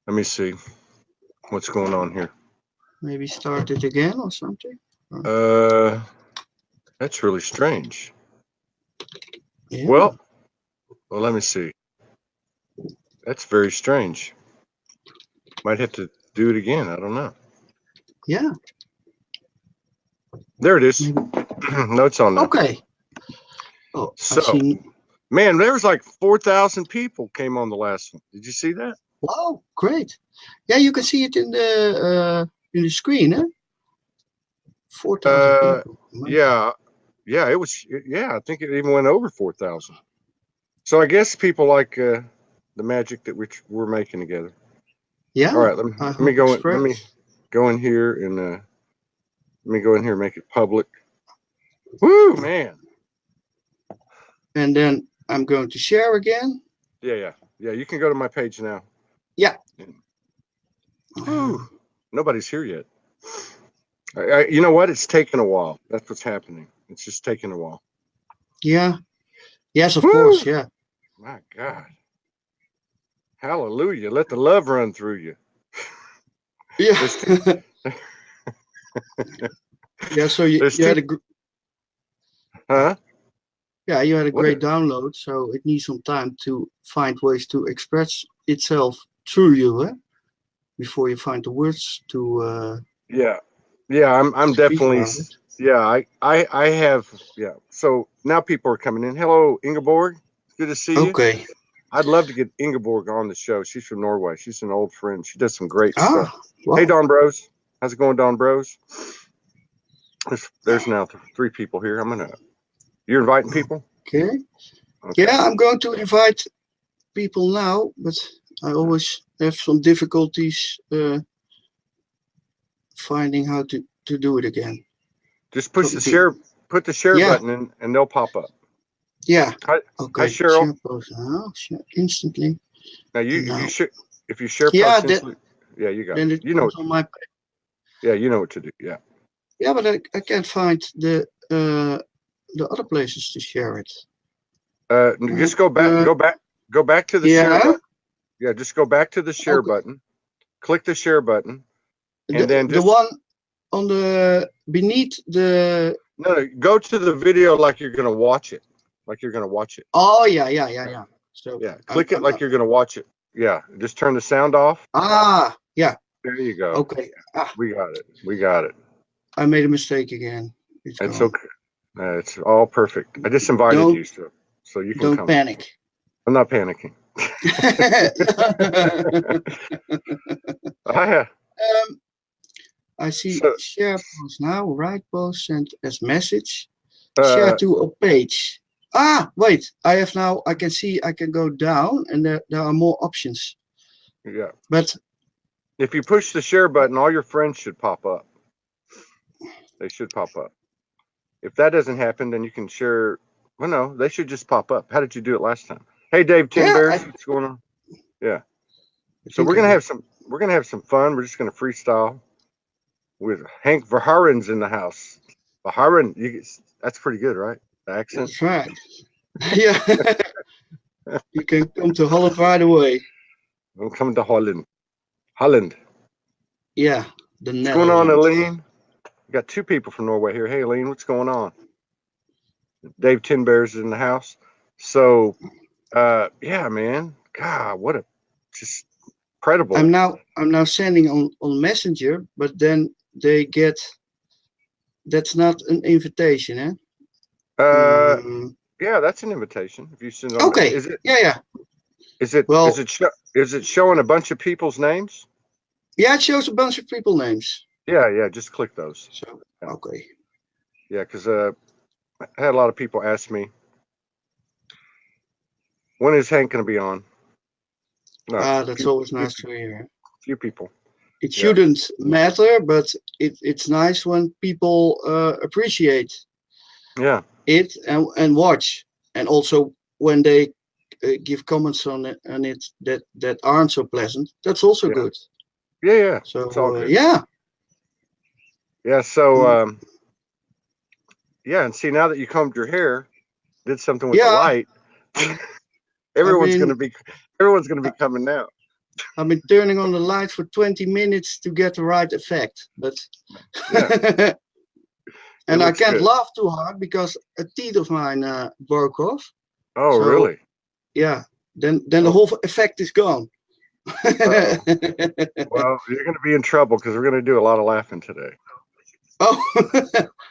Let me see what's going on here. Maybe start it again or something. That's really strange. Yeah. Well, let me see. That's very strange. Might have to do it again. I don't know. Yeah. There it is. Maybe. No, it's on now. Okay. Oh, So, man, there was like 4,000 people came on the last one. Did you see that? Wow, great. Yeah, you can see it in the screen, huh? 4,000 people. Yeah, it was. Yeah, I think it even went over 4,000. So I guess people like the magic that we're making together. Yeah. All right, let me go in. Let me go in here and let me go in here and make it public. Woo, man! And then I'm going to share again. Yeah. You can go to my page now. Yeah. Woo. Nobody's here yet. You know what? It's taking a while. That's what's happening. It's just taking a while. Yeah. Yes, of course. Yeah. My God. Hallelujah. Let the love run through you. Yeah. Yeah. So you had a. Huh? Yeah, you had a great download. So it needs some time to find ways to express itself through you, before you find the words to. Yeah. I'm definitely. Yeah, I have. Yeah. So now people are coming in. Hello, Ingeborg. Good to see you. Okay. I'd love to get Ingeborg on the show. She's from Norway. She's an old friend. She does some great stuff. Wow. Hey, Don Bros. How's it going, Don Bros? There's now 3 people here. You're inviting people? Okay. Yeah, I'm going to invite people now, but I always have some difficulties finding how to do it again. Just push the share, put the share button in, and they'll pop up. Yeah. Hi, Cheryl. Share post now. Share instantly. Now you should, if you share post instantly, you got it. You know on my page. Yeah, you know what to do. Yeah. Yeah, but I can't find the other places to share it. Just go back to the share button. Yeah, just go back to the share button. Click the share button, and then the one on the beneath the. No, go to the video like you're gonna watch it. Oh yeah. So click it like you're gonna watch it. Yeah, just turn the sound off. Ah, yeah. There you go. Okay. We got it. I made a mistake again. It's okay. It's all perfect. I just invited you, so you can come. Don't panic. I'm not panicking. I see share post now, right post sent as message. Share to a page. Wait, I can see I can go down and there are more options. Yeah. But if you push the share button, all your friends should pop up. They should pop up. If that doesn't happen, then you can share. Well, no, they should just pop up. How did you do it last time? Hey, Dave Tinbears, what's going on? Yeah. So we're gonna have some fun. We're just gonna freestyle with Henk Verhaeren's in the house. Verhaeren, that's pretty good, right? The accent. That's right. Yeah. You can come to Holland right away. I'm coming to Holland. Yeah. What's going on, Aline? We got 2 people from Norway here. Hey, Aline, what's going on? Dave Tinbears is in the house. So, yeah, man. God, what a just incredible. I'm now sending on Messenger, but then they get. That's not an invitation, eh? Yeah, that's an invitation. If you send on. Okay. Is it? Yeah. Is it showing a bunch of people's names? Yeah, it shows a bunch of people's names. Yeah. Just click those. So, okay. Yeah, because I had a lot of people ask me, when is Hank going to be on? No, that's always nice to hear. A few people. It shouldn't matter, but it's nice when people appreciate it and watch, and also when they give comments on it and that aren't so pleasant. That's also good. Yeah. So it's all good. Yeah. So and see, now that you combed your hair, did something with the light, everyone's gonna be coming now. I've been turning on the light for 20 minutes to get the right effect, but and I can't laugh too hard because a teeth of mine broke off. Oh, so, really? Yeah. Then the whole effect is gone. Well, you're going to be in trouble because we're going to do a lot of laughing today. Oh,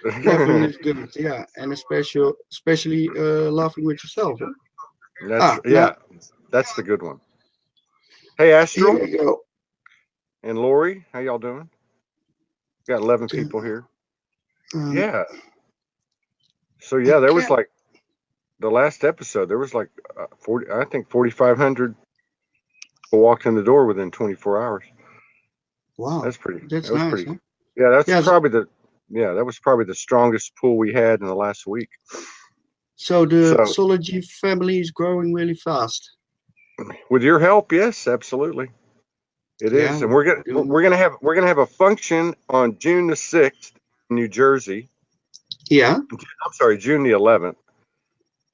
laughing is good. Yeah, and especially laughing with yourself. Huh? That's the good one. Hey, Astral. Here we go. And Lori, how y'all doing? Got 11 people here. Yeah. So there was like the last episode. There was like 4,500 people walked in the door within 24 hours. Wow, that's pretty. That's nice. Pretty. Huh? Yeah, that was probably the strongest pull we had in the last week. So the Sology family is growing really fast. With your help, yes, absolutely. It is, and we're gonna have a function on June the 6th in New Jersey. Yeah. I'm sorry, June the 11th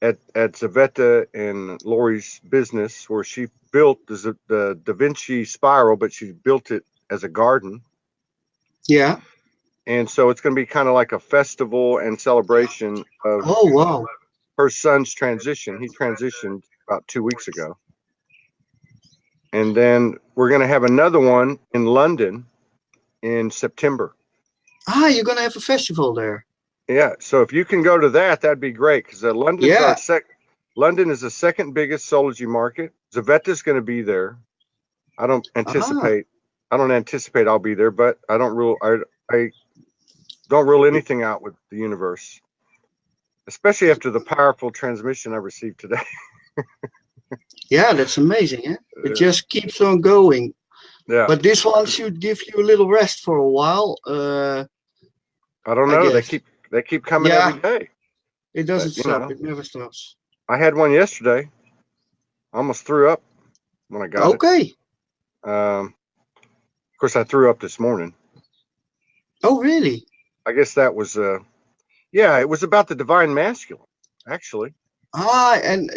at Zavetta and Lori's business, where she built the Da Vinci spiral, but she built it as a garden. Yeah. And so it's going to be kind of like a festival and celebration of her son's transition. He transitioned about 2 weeks ago. And then we're going to have another one in London in September. You're going to have a festival there. Yeah. So if you can go to that, that'd be great, because London is the second biggest Sology market. Zavetta's going to be there. I don't anticipate I'll be there, but I don't rule anything out with the universe, especially after the powerful transmission I received today. Yeah, that's amazing. Eh? It just keeps on going. Yeah. But this one should give you a little rest for a while. I don't know. They keep coming every day. It doesn't stop. It never stops. I had one yesterday. I almost threw up when I got it. Of course, I threw up this morning. Oh, really? I guess that was it was about the divine masculine, actually. And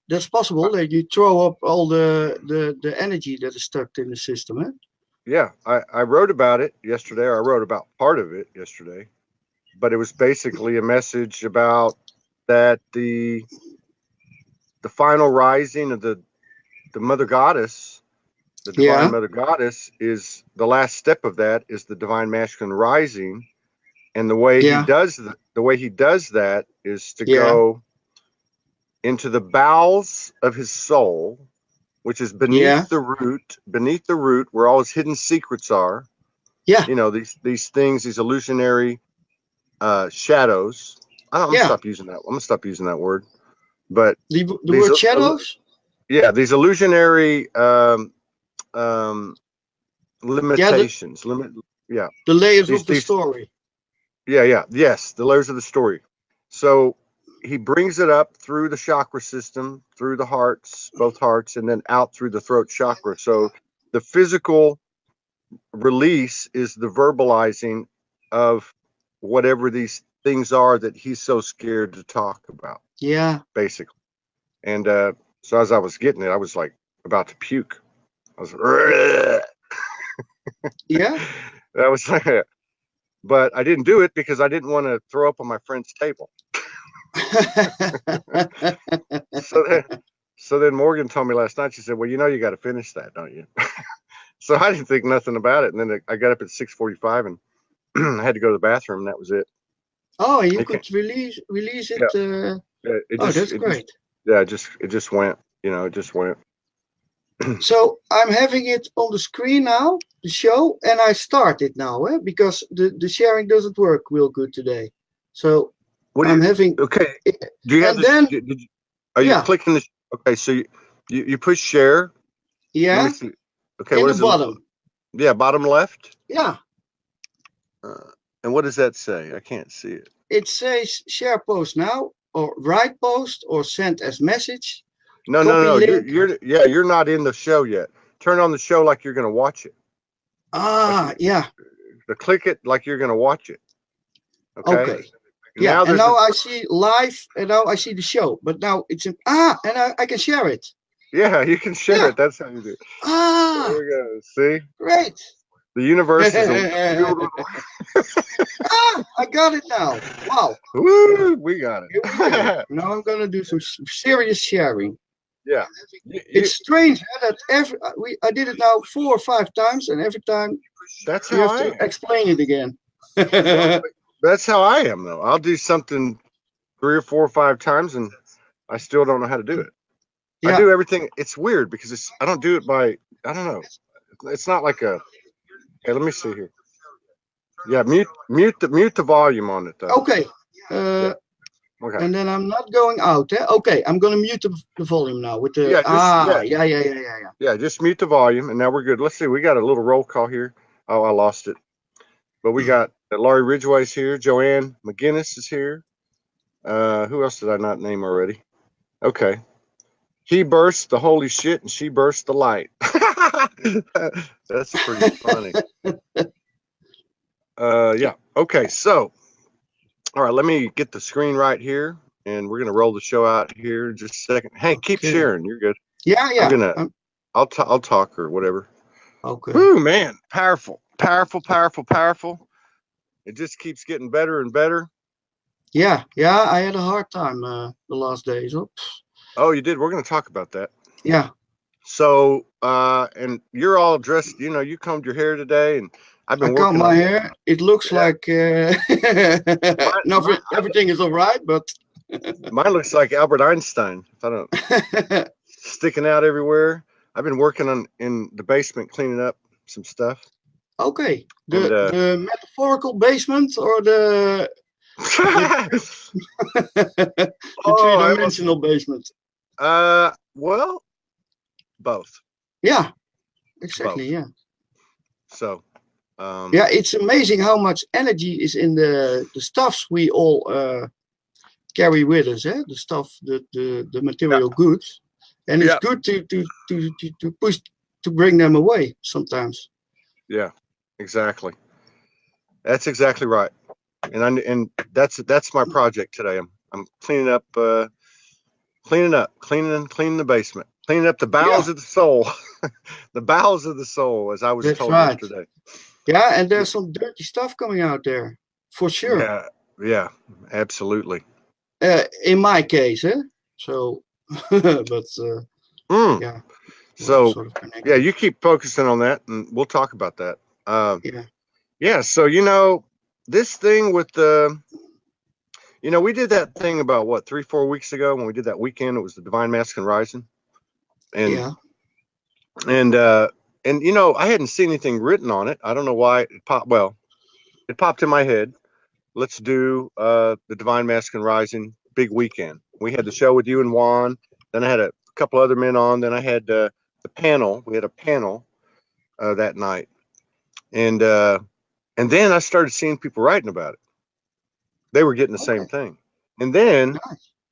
that's possible that you throw up all the energy that is stuck in the system, eh? Yeah, I wrote about it yesterday, or I wrote about part of it yesterday, but it was basically a message about that the final rising of the Mother Goddess, the divine Mother Goddess, is the last step of that, is the divine masculine rising, and the way he does that is to go into the bowels of his soul, which is beneath the root where all his hidden secrets are. Yeah. These things, these illusionary shadows. I'm gonna stop using that. I'm gonna stop using that word. But the word shadows? These illusionary limitations. The layers of the story. Yes, the layers of the story. So he brings it up through the chakra system, through the hearts, both hearts, and then out through the throat chakra. So the physical release is the verbalizing of whatever these things are that he's so scared to talk about. Yeah. Basically. And so as I was getting it, I was like about to puke. I was yeah. That was but I didn't do it because I didn't want to throw up on my friend's table. So then Morgan told me last night, she said, well, you got to finish that, don't you? So I didn't think nothing about it. And then I got up at 6:45 and I had to go to the bathroom, and that was it. Oh, you could release it. That's great. It just went, it just went. So I'm having it on the screen now, the show, and I start it now, because the sharing doesn't work real good today. So I'm having. Okay. Do you have? Are you clicking the? Okay, so you push share. Yeah. Let me see. Okay. In the bottom. Bottom left. Yeah. And what does that say? I can't see it. It says share post now, or write post, or send as message. No. You're not in the show yet. Turn on the show like you're going to watch it. Click it like you're going to watch it. Okay. Yeah, and now I see live, and now I see the show. But now it's and I can share it. Yeah, you can share it. That's how you do it. Ah, there we go. See, great. the universe is filled I got it now. Wow. Woo, we got Here we go. it. Now I'm gonna do some serious sharing. Yeah. It's strange that I did it now 4 or 5 times, and every time that's you how have I to am. explain it again. Well, that's how I am, though. I'll do something 3 or 4 or 5 times, and I still don't know how to do it. I Yeah. do everything. It's weird because I don't do it by. I don't know. It's not like a. Hey, let me see here. Yeah, mute the volume on it though. Okay. Yeah. Okay. And then I'm not going out. Eh? Okay, I'm gonna mute the volume now with the yeah. Just mute the volume, and now we're good. Let's see. We got a little roll call here. Oh, I lost it. But we got Laurie Ridgway's here. Joanne McGinnis is here. Who else did I not name already? Okay. He burst the holy shit, and she burst the light. That's pretty funny. Yeah. Okay. So, all right. Let me get the screen right here, and we're gonna roll the show out here in just a second. Hey, keep sharing. You're good. Yeah. I'll talk or whatever. Okay. Whew, man, powerful. It just keeps getting better and better. Yeah. I had a hard time the last days. Oops. Oh, you did. We're gonna talk about that. Yeah. So, and you're all dressed. You know, you combed your hair today, and I've been working my on hair. It looks like everything is all right, but mine looks like Albert Einstein. If I don't sticking out everywhere. I've been working on in the basement cleaning up some stuff. Okay, the metaphorical basement or the three-dimensional basement? Well, both. Yeah, exactly. Both. Yeah. So. Yeah, it's amazing how much energy is in the stuffs we all carry with us. Eh? The stuff, the material goods, and it's good to push to bring them away sometimes. Yeah, exactly. That's exactly right. And that's my project today. I'm cleaning up, cleaning the basement, cleaning up the bowels of the soul, the bowels of the soul, as I was told yesterday. Yeah, and there's some dirty stuff coming out there, for sure. Yeah, absolutely. In my case, eh? So, but yeah. So sort of yeah, you keep focusing on that, and we'll talk about that. Yeah. So this thing with the, we did that thing about what 3-4 weeks ago when we did that weekend. It was the Divine Masculine Rising, and I hadn't seen anything written on it. I don't know why it popped. Well, it popped in my head. Let's do the Divine Masculine Rising big weekend. We had the show with you and Juan. Then I had a couple other men on. Then I had the panel. We had a panel that night, and then I started seeing people writing about it. They were getting the same thing. And then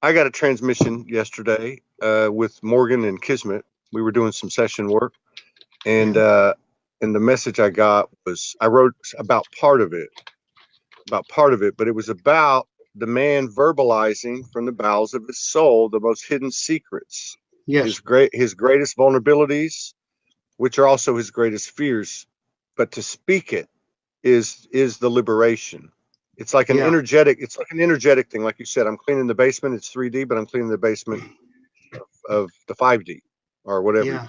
I got a transmission yesterday with Morgan and Kismet. We were doing some session work, and the message I got was, I wrote about part of it, but it was about the man verbalizing from the bowels of his soul the most hidden secrets, his greatest vulnerabilities, which are also his greatest fears. But to speak it is the liberation. It's like an energetic thing. Like you said, I'm cleaning the basement. It's 3D, but I'm cleaning the basement of the 5D or whatever,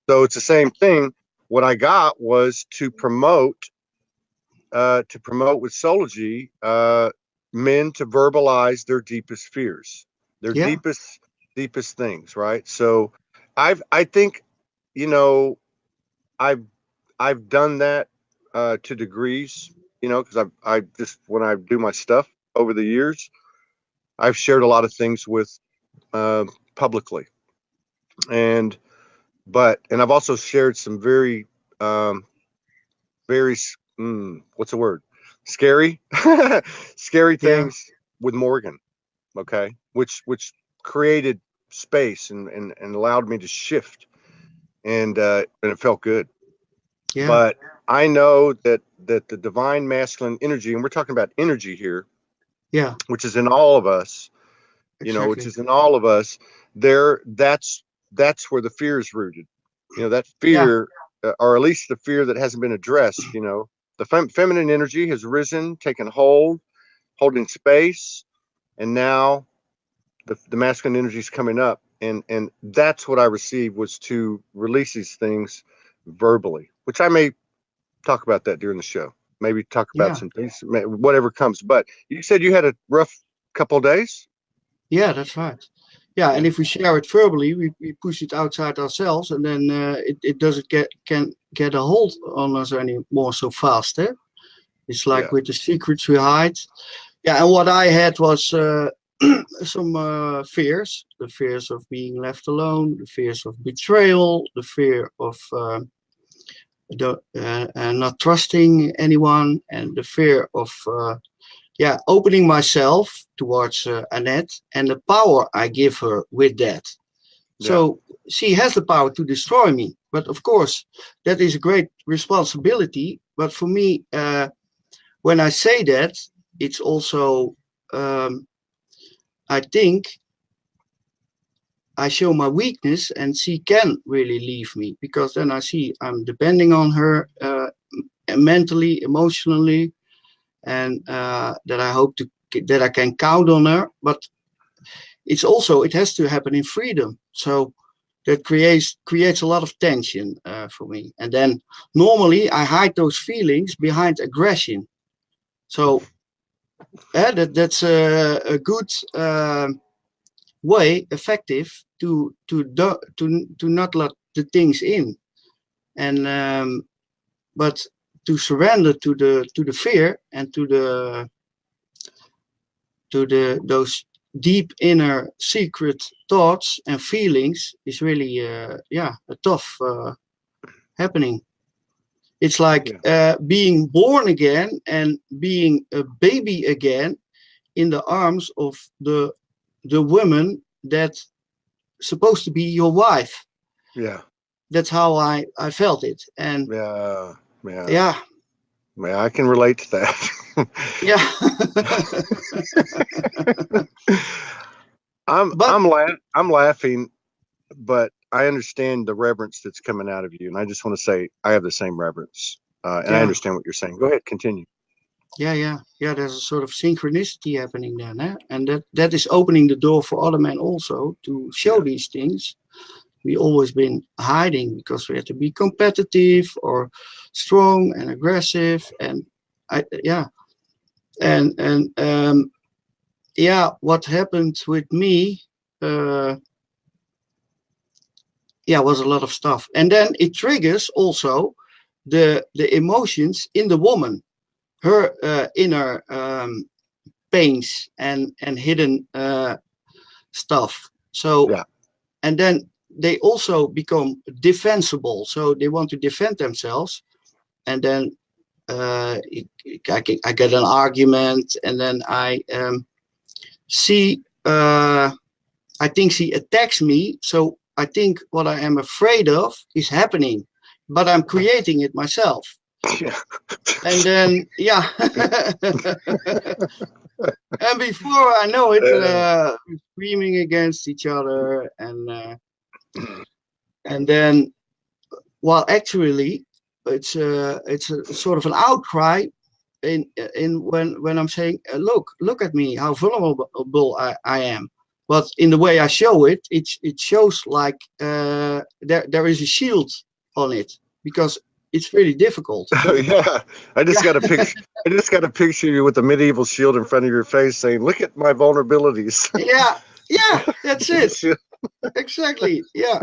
So it's the same thing. What I got was to promote with Sology, men to verbalize their deepest fears, their deepest things, right? So I think, I've done that to degrees, because I just, when I do my stuff over the years, I've shared a lot of things with publicly, and I've also shared some very what's the word? Scary, scary things with Morgan. Okay, which created space and allowed me to shift, and it felt good. But I know that the divine masculine energy, and we're talking about energy here, which is in all of us, which is in all of us. That's that's where the fear is rooted. That Yeah. fear, or at least the fear that hasn't been addressed. The feminine energy has risen, taken hold, holding space, and now the masculine energy is coming up, and that's what I received, was to release these things verbally, which I may talk about that during the show. Maybe talk about some things, whatever comes. But you said you had a rough couple of days. Yeah, that's right. Yeah, and if we share it verbally, we push it outside ourselves, and then it doesn't can get a hold on us anymore so fast. Eh? It's like with the secrets we hide. Yeah, and what I had was some fears: the fears of being left alone, the fears of betrayal, the fear of not trusting anyone, and the fear of opening myself towards Annette and the power I give her with that. So she has the power to destroy me. But of course, that is a great responsibility. But for me, when I say that, it's also, I think, I show my weakness and she can really leave me, because then I see I'm depending on her mentally, emotionally, and that I hope that I can count on her. But it's also, it has to happen in freedom. So that creates a lot of tension for me. And then normally I hide those feelings behind aggression. So that's a good way, effective to not let the things in, and but to surrender to the fear and to those deep inner secret thoughts and feelings is really a tough happening. It's like being born again and being a baby again in the arms of the woman that's supposed to be your wife. Yeah, that's how I felt it. And yeah, I can relate to that. Yeah. I'm laughing, but I understand the reverence that's coming out of you, and I just want to say I have the same reverence, and I understand what you're saying. Go ahead, continue. Yeah. There's a sort of synchronicity happening there, eh? And that is opening the door for other men also to show these things. We always been hiding because we had to be competitive or strong and aggressive, and what happened with me was a lot of stuff. And then it triggers also the emotions in the woman, her inner pains and hidden stuff. So and then they also become defensible, so they want to defend themselves, and then I get an argument, and then I see I think she attacks me. So I think what I am afraid of is happening, but I'm creating it myself. And then and before I know it, we're screaming against each other, and then, while actually it's a sort of an outcry in when I'm saying, look at me, how vulnerable I am. But in the way I show it, it shows like there is a shield on it, because it's really difficult. I just got a picture. I just got a picture of you with a medieval shield in front of your face, saying, "Look at my vulnerabilities." That's it. Exactly. Yeah.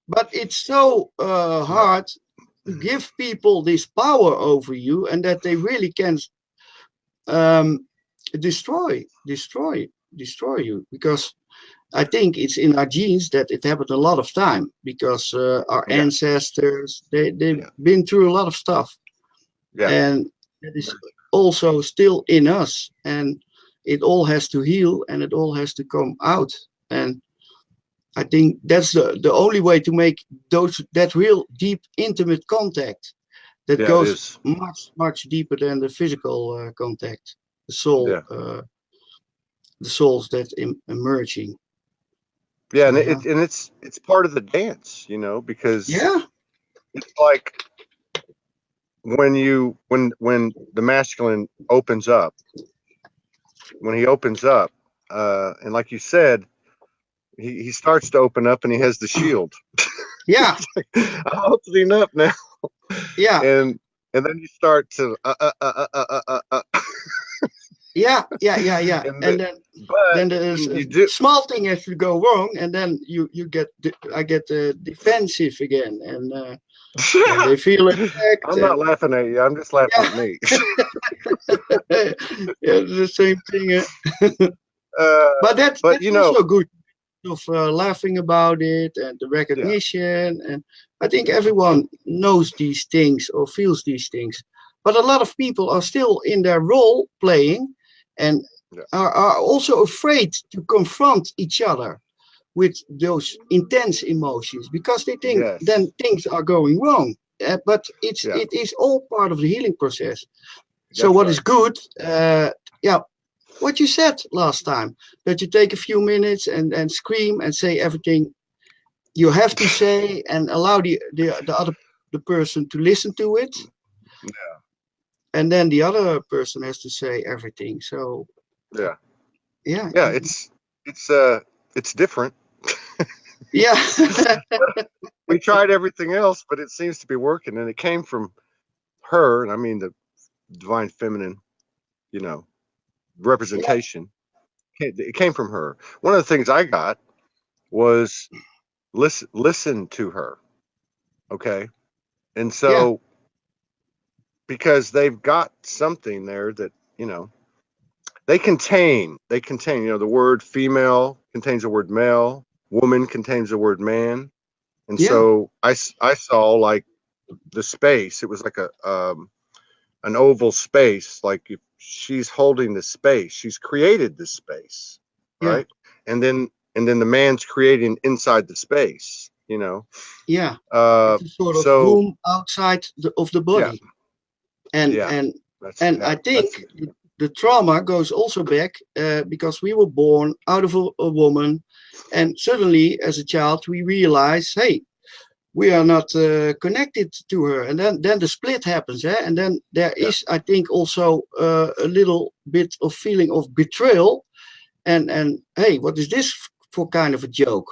But it's so hard to give people this power over you, and that they really can destroy you, because I think it's in our genes that it happened a lot of time, because our ancestors, they've been through a lot of stuff, and it is also still in us, and it all has to heal, and it all has to come out. And I think that's the only way to make that real deep, intimate contact that goes much deeper than the physical contact, the soul, the souls that emerging. Yeah, So, and it's part of the dance, you know, because yeah, it's like when the masculine opens up, when he opens up, and like you said, he starts to open up and he has the shield. yeah, I'm opening up now, yeah, and then you start to yeah. and And but then the when you do, small thing has to go wrong, and then I get defensive again, and they feel attacked, I'm and not laughing at you. I'm just laughing yeah, at me. yeah, the same thing. uh, But but that's you know, also good of laughing about it and the yeah, recognition, and I think everyone knows these things or feels these things, but a lot of people are still in their role playing and yeah, are also afraid to confront each other with those intense emotions because they think then yes, things are going wrong. But yeah, it is all part of the healing process. So that's what is right. good? Yeah, what you said last time, that you take a few minutes and scream and say everything you have to say and allow the other the person to listen to it, and then the other person has to say everything. So Yeah, yeah, yeah, it's different. yeah, We tried everything else, but it seems to be working, and it came from her, and I mean the divine feminine, you know, yeah, representation. It came from her. One of the things I got was listen to her, okay? And yeah, so because they've got something there that, you know, they contain, you know, the word female contains the word male, woman contains the word man. And yeah, so I saw like the space. It was like an oval space, like if she's holding the space, she's created the space, yeah, right? And then the man's creating inside the space, you know. yeah. uh It's a sort of so room outside of the yeah, body, and yeah, and that's and I yeah, think that's the trauma goes also back because we were born out of a woman, and suddenly as a child we realize, hey, we are not connected to her, and then the split happens, eh? And then there yeah, is, I think, also a little bit of feeling of betrayal, and hey, what is this for kind of a joke?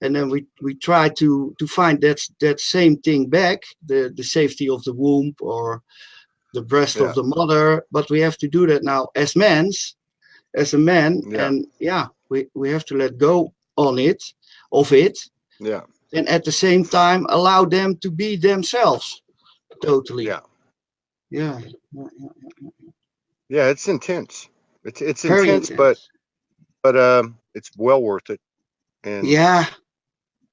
And then we try to find that same thing back, the safety of the womb or the breast of yeah, the mother, but we have to do that now as a man, yeah, and yeah, we have to let go on it of it, yeah, and at the same time allow them to be themselves totally. yeah, Yeah, yeah. It's intense. It's very intense, but intense. it's well worth it. and Yeah,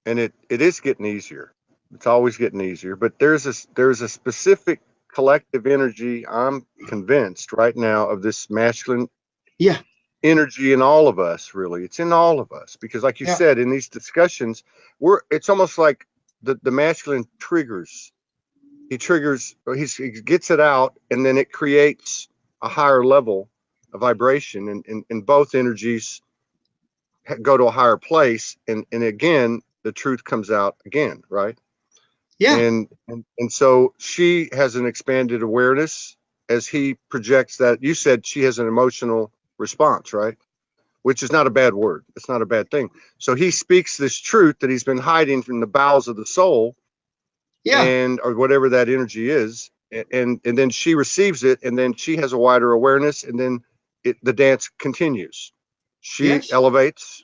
and it is getting easier. It's always getting easier, but there's a specific collective energy. I'm convinced right now of this masculine yeah, energy in all of us. Really, it's in all of us because, like you yeah, said, in these discussions, it's almost like the masculine triggers. He triggers. He gets it out, and then it creates a higher level of vibration, and both energies go to a higher place, and again the truth comes out again, right? yeah, And so she has an expanded awareness as he projects that. You said she has an emotional response, right? Which is not a bad word. It's not a bad thing. So he speaks this truth that he's been hiding from the bowels of the soul, yeah, and or whatever that energy is, and then she receives it, and then she has a wider awareness, and then the dance continues. She yes, elevates,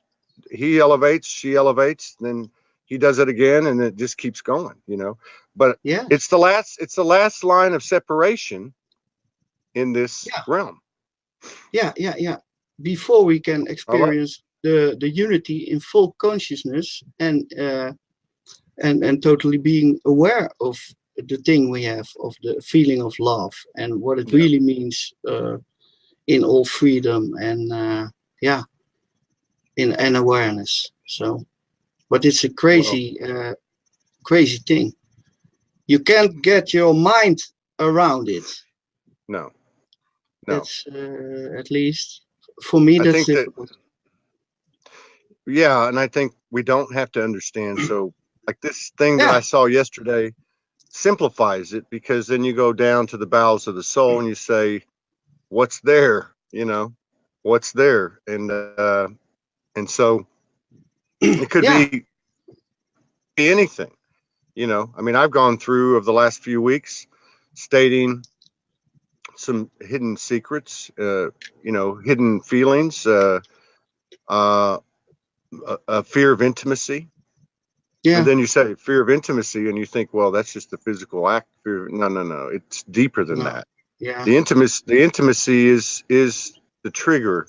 he elevates, she elevates, then he does it again, and it just keeps going, you know. But yes, it's the last line of separation in this yeah, realm. yeah. Before we can All right. experience the unity in full consciousness, and totally being aware of the thing we have, of the feeling of love and what it Yeah. really means in all freedom and yeah, in awareness. So, but it's a Well, crazy thing. You can't get your mind around it. no, no. That's at least for me I that's think that, difficult. yeah, and I think we don't have to understand. So like this thing that I saw yesterday simplifies it, because then you go down to the bowels of the soul and you say, what's there? You know, what's there? And so it could be anything. You know, I mean, I've gone through of the last few weeks stating some hidden secrets, you know, hidden feelings, a fear of intimacy. Yeah. And then you say fear of intimacy, and you think, well, that's just the physical act. No. It's deeper than that. Yeah. The intimacy is the trigger.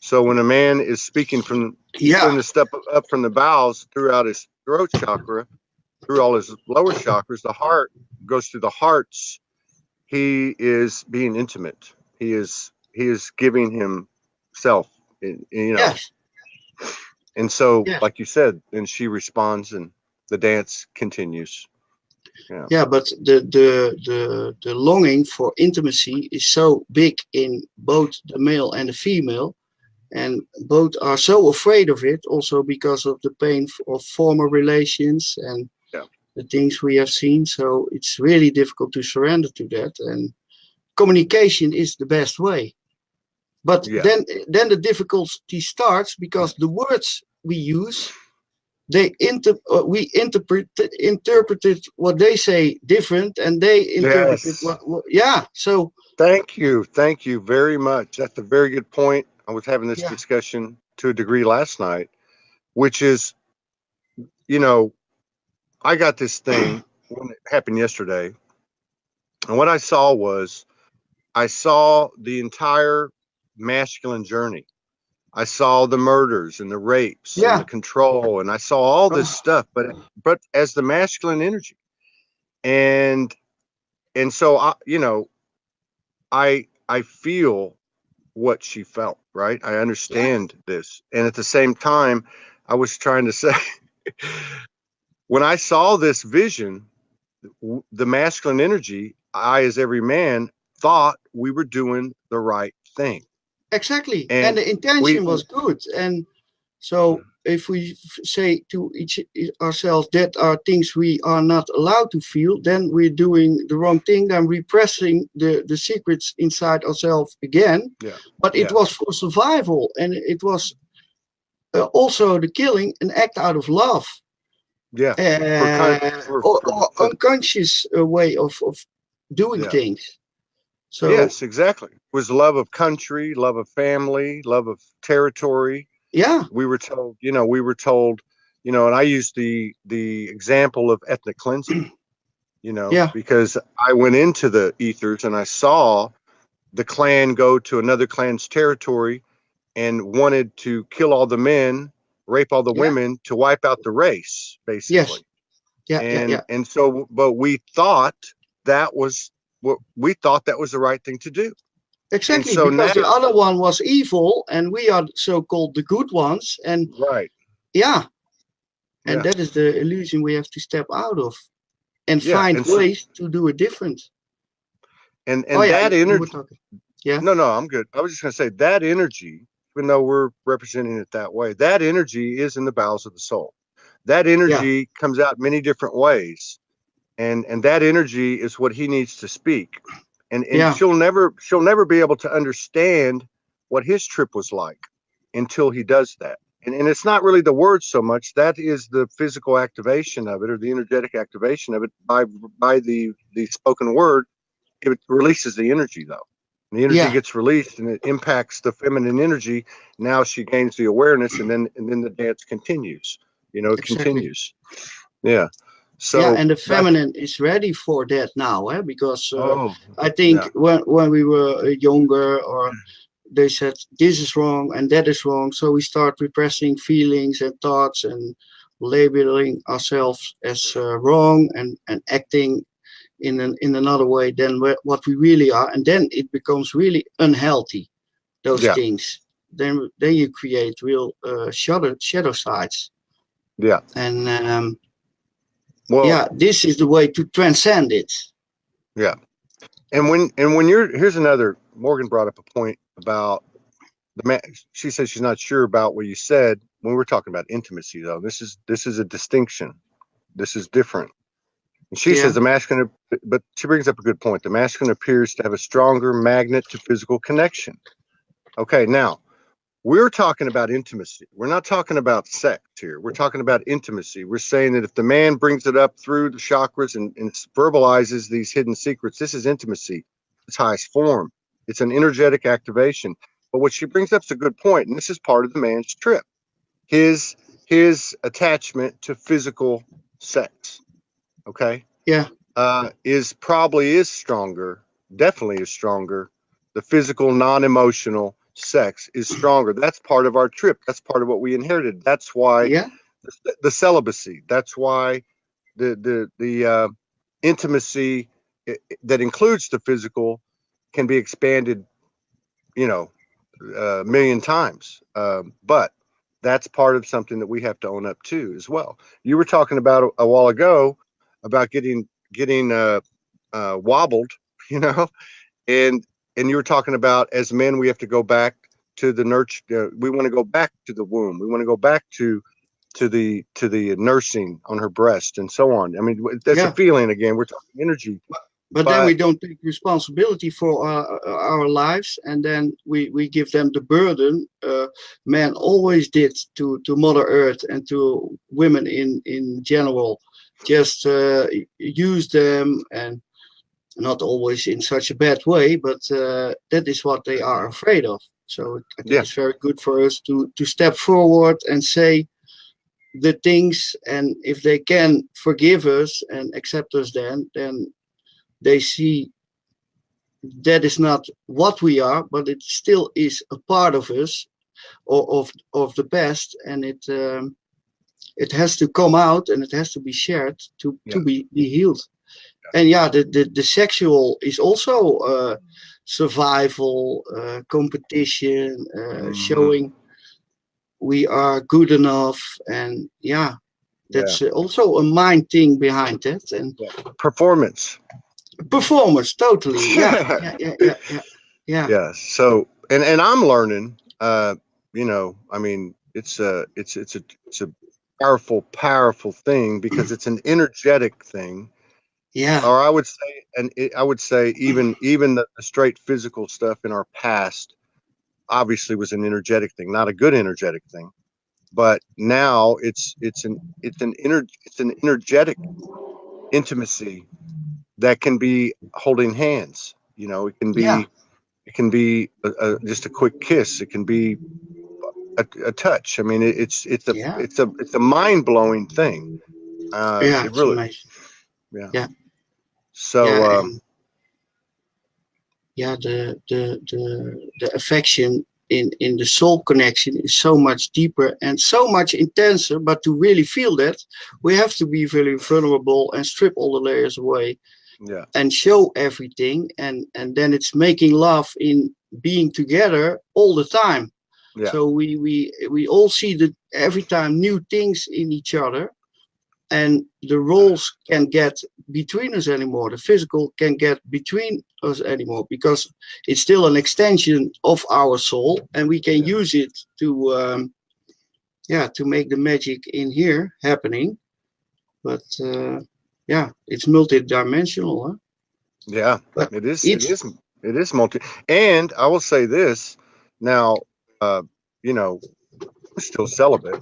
So when a man is speaking from pulling the step up from the bowels throughout his throat chakra, through all his lower chakras, the heart goes through the hearts. He is being intimate. He is giving himself, you know. Yes. And so, like you said, then she responds, and the dance continues. Yeah, but the longing for intimacy is so big in both the male and the female, and both are so afraid of it, also because of the pain of former relations and the things we have seen. So it's really difficult to surrender to that, and communication is the best way. But then the difficulty starts, because the words we use, we interpreted what they say different, and they interpreted what so thank you very much. That's a very good point. I was having this discussion to a degree last night, which is, you know, I got this thing when it happened yesterday, and what I saw the entire masculine journey. I saw the murders and the rapes and the control, and I saw all this stuff, but as the masculine energy. And so I feel what she felt, right? I understand this. And at the same time, I was trying to say, when I saw this vision, the masculine energy, I, as every man, thought we were doing the right thing. Exactly. And the intention was good. And so if we say to ourselves that are things we are not allowed to feel, then we're doing the wrong thing. Then repressing the secrets inside ourselves again. But it was for survival, and it was also the killing, an act out of love. Or unconscious way of doing things. So yes, exactly. It was love of country, love of family, love of territory. We were told, and I used the example of ethnic cleansing, because I went into the ethers and I saw the clan go to another clan's territory and wanted to kill all the men, rape all the women, to wipe out the race, basically. And so, but we thought that was the right thing to do. Exactly, so because the other one was evil, and we are so-called the good ones, and and that is the illusion we have to step out of, and find ways to do it different. And that energy. No, I'm good. I was just going to say that energy, even though we're representing it that way, that energy is in the bowels of the soul. That energy comes out many different ways, and that energy is what he needs to speak. And she'll never be able to understand what his trip was like until he does that. And it's not really the words so much. That is the physical activation of it, or the energetic activation of it by the spoken word. It releases the energy, though. And the energy gets released, and it impacts the feminine energy. Now she gains the awareness, and then the dance continues. It continues. Yeah. So and the feminine is ready for that now, because I think when we were younger, or they said this is wrong and that is wrong, so we start repressing feelings and thoughts and labeling ourselves as wrong and acting in another way than what we really are, and then it becomes really unhealthy, those things. Then you create real shadow sides. And this is the way to transcend it. And when you're, here's another, Morgan brought up a point about she says she's not sure about what you said when we're talking about intimacy, though. This is a distinction. This is different. And she says the masculine, but she brings up a good point. The masculine appears to have a stronger magnet to physical connection. Okay, now we're talking about intimacy. We're not talking about sex here. We're talking about intimacy. We're saying that if the man brings it up through the chakras and verbalizes these hidden secrets, this is intimacy. Its highest form. It's an energetic activation. But what she brings up is a good point, and this is part of the man's trip. His attachment to physical sex. Okay. Yeah. Is stronger. Definitely is stronger. The physical, non-emotional sex is stronger. That's part of our trip. That's part of what we inherited. That's why the celibacy. That's why the intimacy that includes the physical can be expanded, a million times. But that's part of something that we have to own up to as well. You were talking about a while ago about getting wobbled, and you were talking about, as men, we have to go back to the nurture. We want to go back to the womb. We want to go back to the nursing on her breast and so on. I mean, that's a feeling again. We're talking energy. But then we don't take responsibility for our lives, and then we give them the burden. Men always did to Mother Earth and to women in general. Just use them, and not always in such a bad way, but that is what they are afraid of. So I think it's very good for us to step forward and say the things, and if they can forgive us and accept us, then they see that is not what we are, but it still is a part of us, or of the past, and it has to come out and it has to be shared to be healed. And the sexual is also survival, competition, showing we are good enough, and that's also a mind thing behind that, and performance, totally. Yeah. So and I'm learning. I mean, it's a powerful thing, because it's an energetic thing. Or I would say, even the straight physical stuff in our past obviously was an energetic thing, not a good energetic thing. But now it's an energetic intimacy that can be holding hands. It can be just a quick kiss. It can be a touch. I mean, it's a mind-blowing thing. It really, amazing. Yeah. So the affection in the soul connection is so much deeper and so much intenser. But to really feel that, we have to be very vulnerable and strip all the layers away, and show everything, and then it's making love in being together all the time. So we all see that every time new things in each other, and the roles can get between us anymore. The physical can get between us anymore, because it's still an extension of our soul, and we can use it to make the magic in here happening. But it's multi-dimensional, huh? Yeah, but it is multi. And I will say this now, I'm still celibate.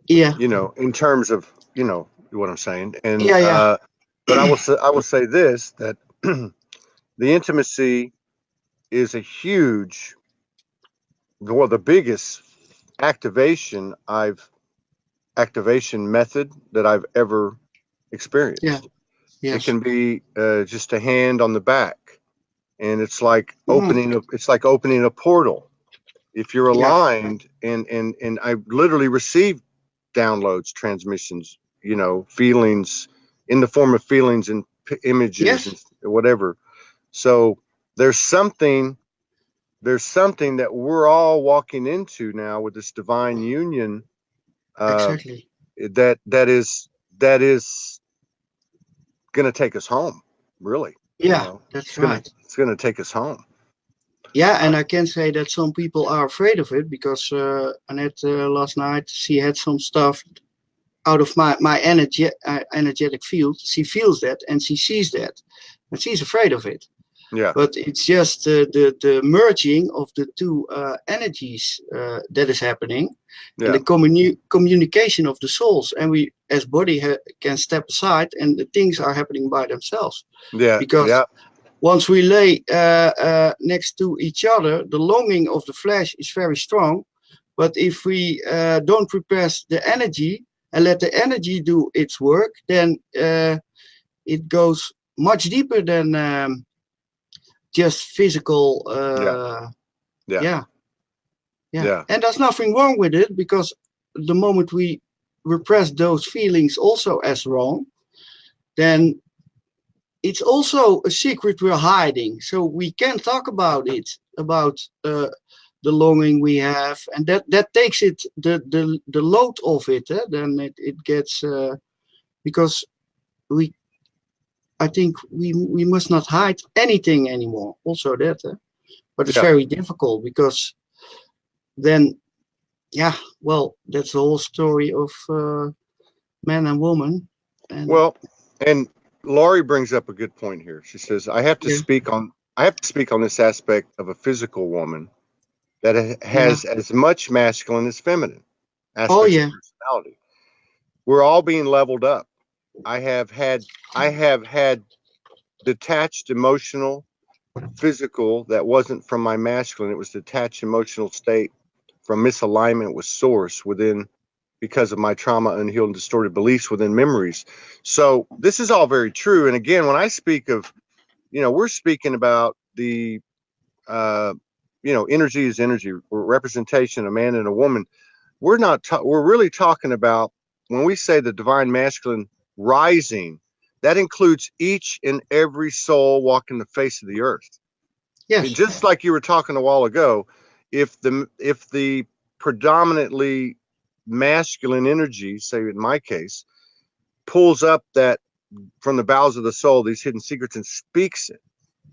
In terms of, what I'm saying. And but I will say this, that the intimacy is the biggest activation method that I've ever experienced. It can be just a hand on the back, and it's like opening a portal. If you're aligned, and I literally received downloads, transmissions, feelings in the form of feelings and images and whatever. So there's something that we're all walking into now with this divine union. Exactly. That is going to take us home, really. That's right. It's going to take us home. Yeah, and I can say that some people are afraid of it because Annette last night, she had some stuff out of my energetic field. She feels that and she sees that, and she's afraid of it. Yeah. But it's just the merging of the two energies that is happening, and the communication of the souls, and we as body can step aside, and the things are happening by themselves. Yeah. Because once we lay next to each other, the longing of the flesh is very strong. But if we don't repress the energy and let the energy do its work, then it goes much deeper than just physical. Yeah. And there's nothing wrong with it, because the moment we repress those feelings also as wrong, then it's also a secret we're hiding. So we can talk about it, about the longing we have, and that takes it the load of it. Then it gets because I think we must not hide anything anymore. Also that, but it's very difficult, because then, well, that's the whole story of man and woman. And and Laurie brings up a good point here. She says, I have to speak on this aspect of a physical woman that has as much masculine as feminine aspects of personality. We're all being leveled up. I have had detached emotional, physical that wasn't from my masculine. It was detached emotional state from misalignment with source within, because of my trauma, unhealed, and distorted beliefs within memories. So this is all very true. And again, when I speak of, we're speaking about the, energy is energy, representation, a man and a woman. We're really talking about, when we say the divine masculine rising, that includes each and every soul walking the face of the earth. Yes. Just like you were talking a while ago, if the predominantly masculine energy, say in my case, pulls up that from the bowels of the soul, these hidden secrets, and speaks it,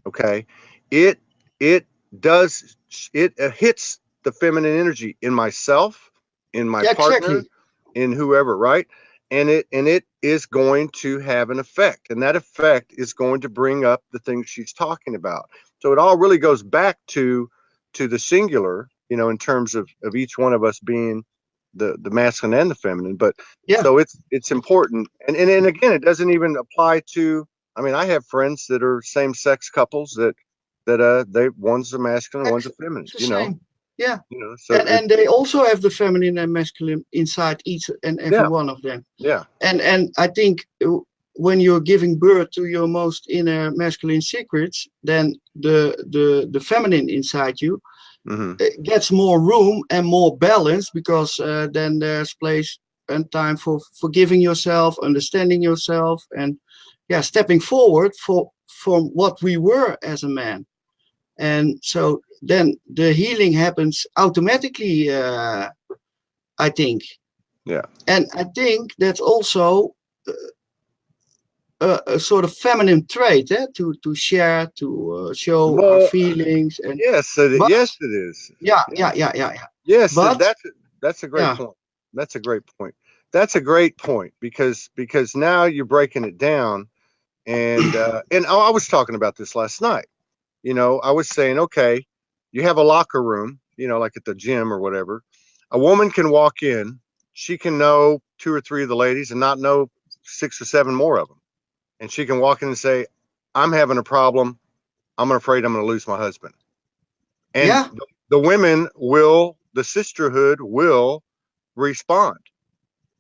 okay, it hits the feminine energy in myself, in my partner, in whoever, right? And it is going to have an effect, and that effect is going to bring up the things she's talking about. So it all really goes back to the singular, in terms of each one of us being the masculine and the feminine. But so it's important, and again, it doesn't even apply to. I mean, I have friends that are same-sex couples that one's a masculine, one's a feminine. Yeah. So and they also have the feminine and masculine inside each and every one of them. Yeah. And I think when you're giving birth to your most inner masculine secrets, then the feminine inside you gets more room and more balance, because then there's place and time for forgiving yourself, understanding yourself, and stepping forward from what we were as a man. And so then the healing happens automatically, I think. Yeah. And I think that's also a sort of feminine trait, to share, to show our feelings. And yes, it is. Yeah. Yes, but that's a great point. That's a great point. That's a great point, because now you're breaking it down, and I was talking about this last night. I was saying, okay, you have a locker room, like at the gym or whatever. A woman can walk in, she can know 2 or 3 of the ladies and not know 6 or 7 more of them. And she can walk in and say, I'm having a problem. I'm afraid I'm going to lose my husband. And the women the sisterhood will respond.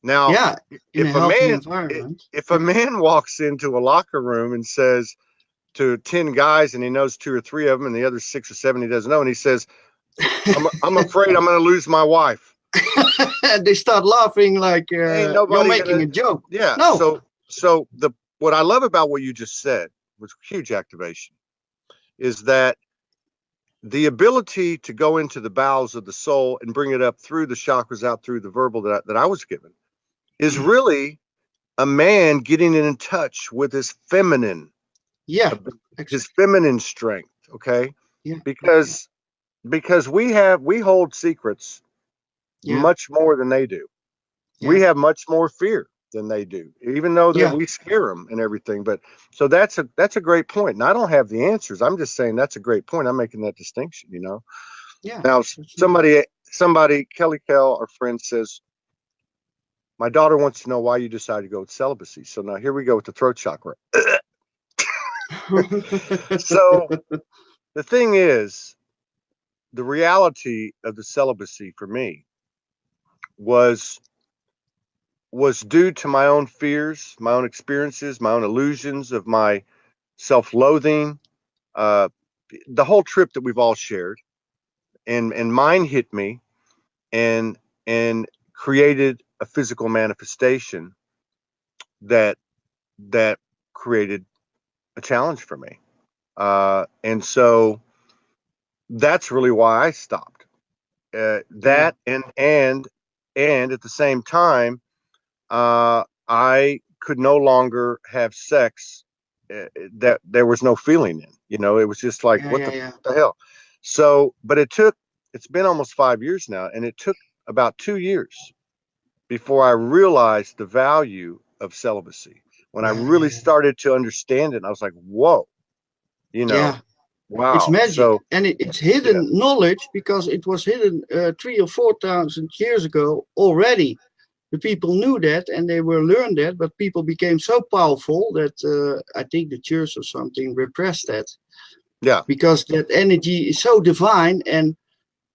Now, if a man walks into a locker room and says to 10 guys, and he knows 2 or 3 of them, and the other 6 or 7 he doesn't know, and he says, I'm afraid I'm going to lose my wife. They start laughing like you're making a joke. Yeah. No. So what I love about what you just said was huge activation, is that the ability to go into the bowels of the soul and bring it up through the chakras, out through the verbal that I was given, is really a man getting in touch with his feminine, his feminine strength. Okay. Yeah. Because because we hold secrets much more than they do. We have much more fear than they do, even though that we scare them and everything. But so that's a great point. And I don't have the answers. I'm just saying that's a great point. I'm making that distinction, you know. Yeah. Now somebody, Kelly Kell, our friend, says, my daughter wants to know why you decided to go with celibacy. So now here we go with the throat chakra. So the thing is, the reality of the celibacy for me was due to my own fears, my own experiences, my own illusions of my self-loathing, the whole trip that we've all shared, and mine hit me and created a physical manifestation that created a challenge for me, and so that's really why I stopped. That and at the same time, I could no longer have sex that there was no feeling in. You know, it was just like, what the hell? So, but it's been almost 5 years now, and it took about 2 years before I realized the value of celibacy. When I really started to understand it, and I was like, whoa, you know, wow. It's magic, so, and it's hidden knowledge, because it was hidden 3,000 or 4,000 years ago already. The people knew that, and they were learned that, but people became so powerful that I think the church or something repressed that. Yeah. Because that energy is so divine, and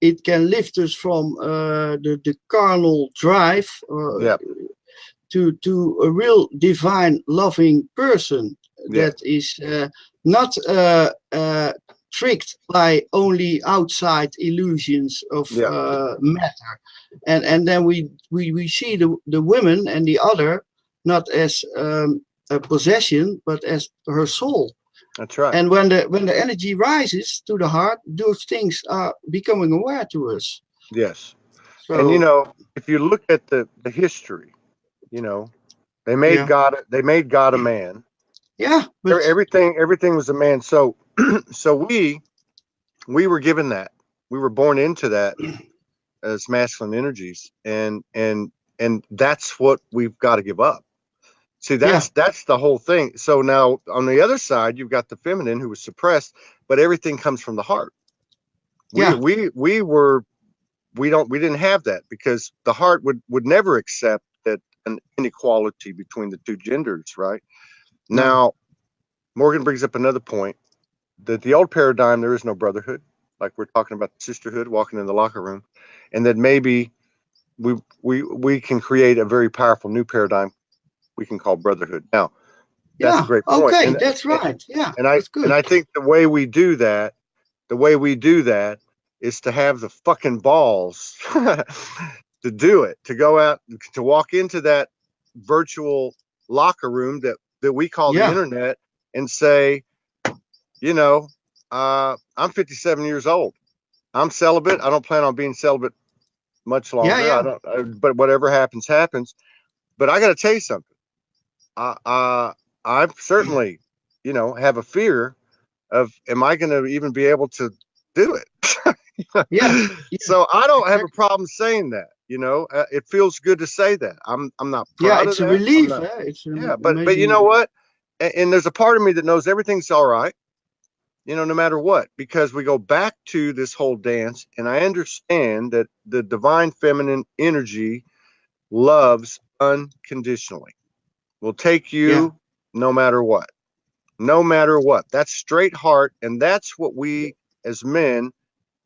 it can lift us from the carnal drive to a real divine, loving person that is not tricked by only outside illusions of matter. And then we see the women and the other not as a possession, but as her soul. That's right. And when the energy rises to the heart, those things are becoming aware to us. Yes. So, and you know, if you look at the history, you know, they made God a man. Yeah, but everything was a man. So so we were given that. We were born into that as masculine energies, and that's what we've got to give up. See, that's the whole thing. So now on the other side, you've got the feminine who was suppressed, but everything comes from the heart. We didn't have that, because the heart would never accept that an inequality between the two genders, right? No. Now, Morgan brings up another point, that the old paradigm, there is no brotherhood, like we're talking about the sisterhood, walking in the locker room, and that maybe we can create a very powerful new paradigm we can call brotherhood. Now, that's a great point. Okay, that's right. Yeah, that's good. And I think the way we do that is to have the fucking balls to do it, to go out, to walk into that virtual locker room that we call the internet, and say, you know, I'm 57 years old. I'm celibate. I don't plan on being celibate much longer. But whatever happens, happens. But I got to tell you something. I certainly, you know, have a fear of, am I going to even be able to do it? So I don't have a problem saying that. You know, it feels good to say that. I'm not proud of that. It's a relief. But you know what? And there's a part of me that knows everything's all right, you know, no matter what, because we go back to this whole dance, and I understand that the divine feminine energy loves unconditionally. Will take you no matter what. No matter what. That's straight heart, and that's what we as men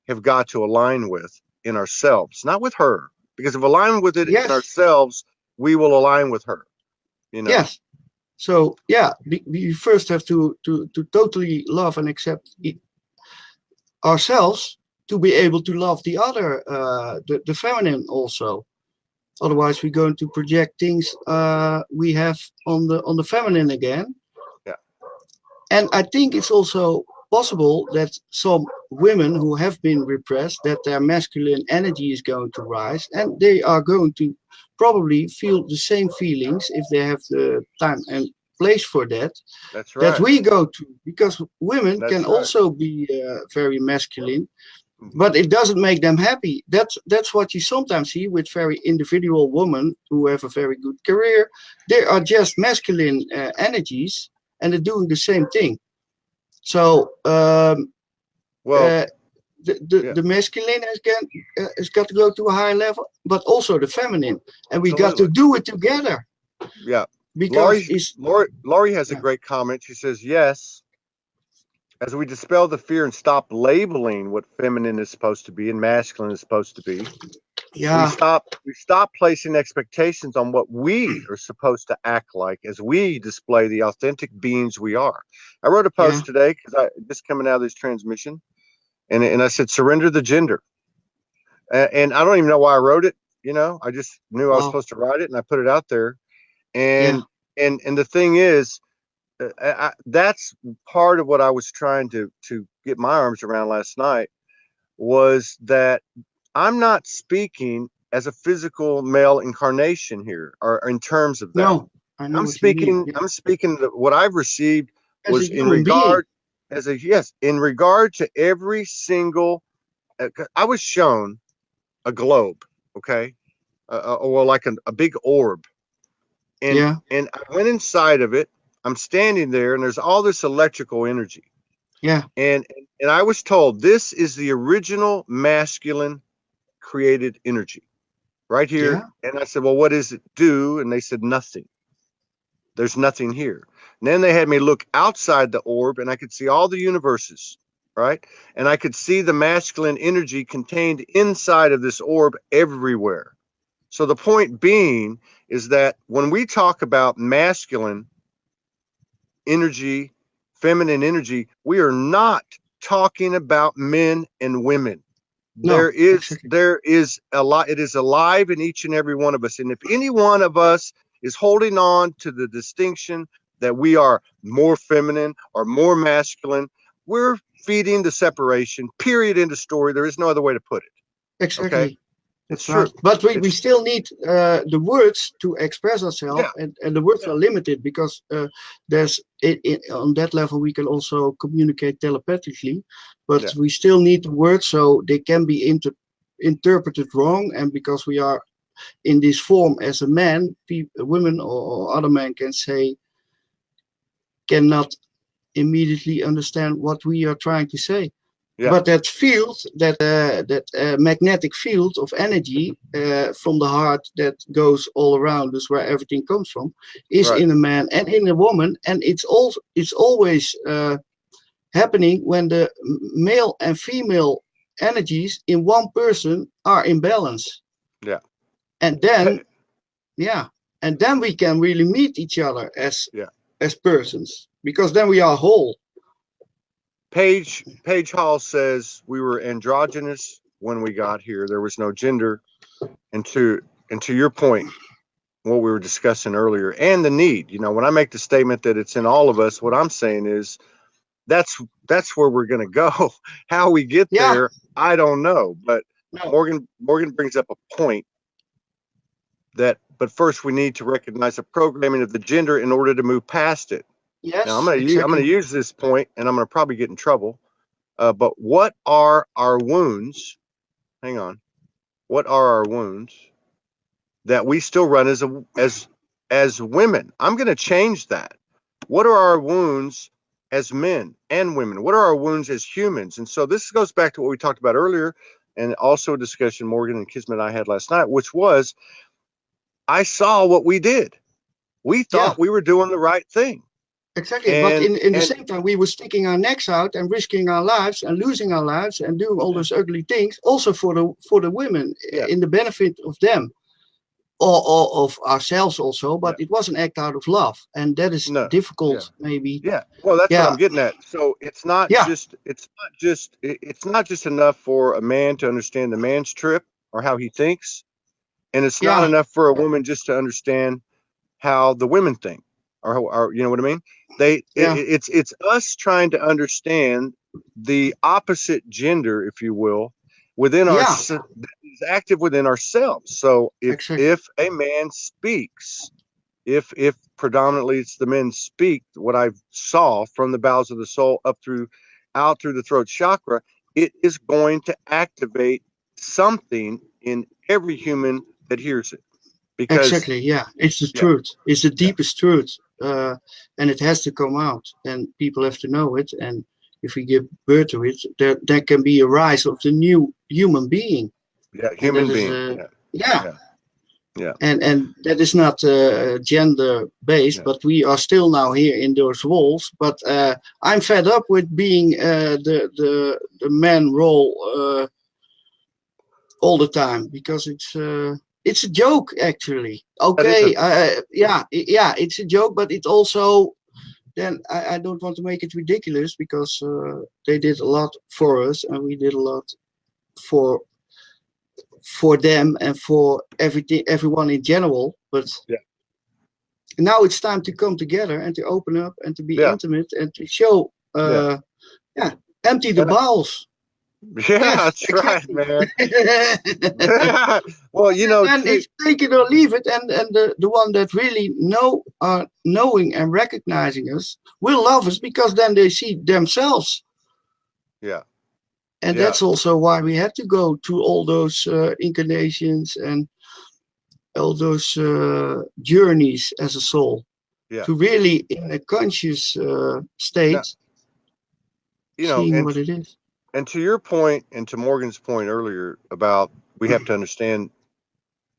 have got to align with in ourselves, not with her. Because if align with it in ourselves, we will align with her. You know. Yes. So we first have to totally love and accept ourselves to be able to love the other, the feminine also. Otherwise, we're going to project things we have on the feminine again. Yeah. And I think it's also possible that some women who have been repressed, that their masculine energy is going to rise, and they are going to probably feel the same feelings, if they have the time and place for that. That's right. That we go to, because women can also be very masculine, but it doesn't make them happy. That's what you sometimes see with very individual women who have a very good career. They are just masculine energies, and they're doing the same thing. So the masculine has got to go to a higher level, but also the feminine, and we got to do it together. Yeah, because Laurie has a great comment. She says, yes, as we dispel the fear and stop labeling what feminine is supposed to be and masculine is supposed to be, we stop placing expectations on what we are supposed to act like as we display the authentic beings we are. I wrote a post today because I just coming out of this transmission, and I said, surrender the gender. And I don't even know why I wrote it. I just knew I was supposed to write it, and I put it out there. And the thing is, that's part of what I was trying to get my arms around last night, was that I'm not speaking as a physical male incarnation here, or in terms of that. No, I know I'm speaking. I'm speaking that what I've received was in regard in regard to every single. I was shown a globe, okay, or like a big orb, and I went inside of it. I'm standing there, and there's all this electrical energy. Yeah. And I was told this is the original masculine created energy right here. Yeah. And I said, well, what does it do? And they said, nothing. There's nothing here. And then they had me look outside the orb, and I could see all the universes, right? And I could see the masculine energy contained inside of this orb everywhere. So the point being is that when we talk about masculine energy, feminine energy, we are not talking about men and women. No, there is a lot. It is alive in each and every one of us. And if any one of us is holding on to the distinction that we are more feminine or more masculine, we're feeding the separation, period, end of story. There is no other way to put it. Exactly. Okay? That's true. But we still need the words to express ourselves, and the words are limited because there's on that level we can also communicate telepathically, but we still need the words so they can be interpreted wrong. And because we are in this form as a man, women or other men cannot immediately understand what we are trying to say. Yeah. But that field, that magnetic field of energy from the heart that goes all around us, where everything comes from, is in a man and in a woman, and it's always happening when the male and female energies in one person are in balance. Yeah. And then, and then we can really meet each other as persons, because then we are whole. Paige Hall says we were androgynous when we got here. There was no gender. And to your point, what we were discussing earlier, and the need, when I make the statement that it's in all of us, what I'm saying is that's where we're going to go. How we get there, I don't know. But Morgan brings up a point but first we need to recognize the programming of the gender in order to move past it. Yes. Now, I'm going to use this point, and I'm going to probably get in trouble. But what are our wounds? Hang on. What are our wounds that we still run as women? I'm going to change that. What are our wounds as men and women? What are our wounds as humans? And so this goes back to what we talked about earlier, and also a discussion Morgan and Kismet and I had last night, which was I saw what we did. We thought we were doing the right thing. Exactly, but in the same time, we were sticking our necks out and risking our lives and losing our lives and doing all those ugly things, also for the women, in the benefit of them, or of ourselves also. But it was an act out of love, and that is difficult, maybe. Yeah, well, that's what I'm getting at. So it's not just enough for a man to understand the man's trip or how he thinks, and it's not enough for a woman just to understand how the women think, or you know what I mean? It's us trying to understand the opposite gender, if you will, within is active within ourselves. So if a man speaks, if predominantly it's the men speak, what I saw from the bowels of the soul out through the throat chakra, it is going to activate something in every human that hears it. Because exactly, yeah, it's the truth. It's the deepest truth, and it has to come out, and people have to know it. And if we give birth to it, there can be a rise of the new human being. Yeah, And human that is, being. Yeah. And that is not gender based, but we are still now here in those roles. But I'm fed up with being the man role all the time, because it's a joke, actually. Okay, yeah, it's a joke, but it's also, then I don't want to make it ridiculous, because they did a lot for us, and we did a lot for them and for everyone in general. But now it's time to come together and to open up and to be intimate and to show empty the bowels. That's exactly. Right, man. Well, and it's take it or leave it, and the one that really are knowing and recognizing us will love us, because then they see themselves. And that's also why we had to go through all those incarnations and all those journeys as a soul, to really, in a conscious state, seeing what it is. And to your point, and to Morgan's point earlier about we have to understand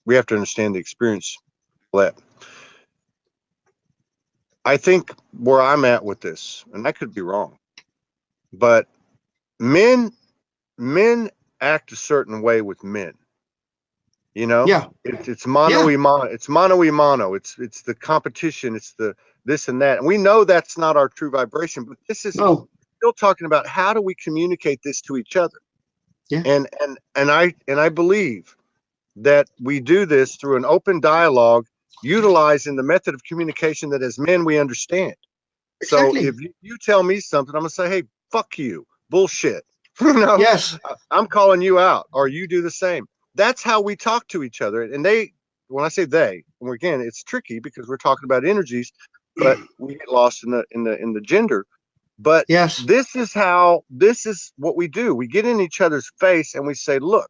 the experience. That I think where I'm at with this, and I could be wrong, but men act a certain way with men. It's mono y mono. It's mono y mono. It's the competition. It's the this and that. And we know that's not our true vibration. But this is still talking about how do we communicate this to each other. And I believe that we do this through an open dialogue, utilizing the method of communication that as men we understand. Exactly. So if you tell me something, I'm gonna say, hey, fuck you, bullshit. Yes. I'm calling you out, or you do the same. That's how we talk to each other. And when I say they, again, it's tricky because we're talking about energies, but we get lost in the gender. But this is what we do. We get in each other's face and we say, look,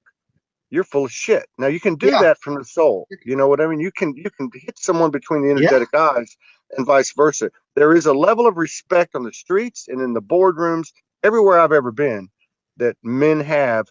you're full of shit. Now you can do that from the soul. You know what I mean? You can hit someone between the energetic eyes and vice versa. There is a level of respect on the streets and in the boardrooms, everywhere I've ever been, that men have.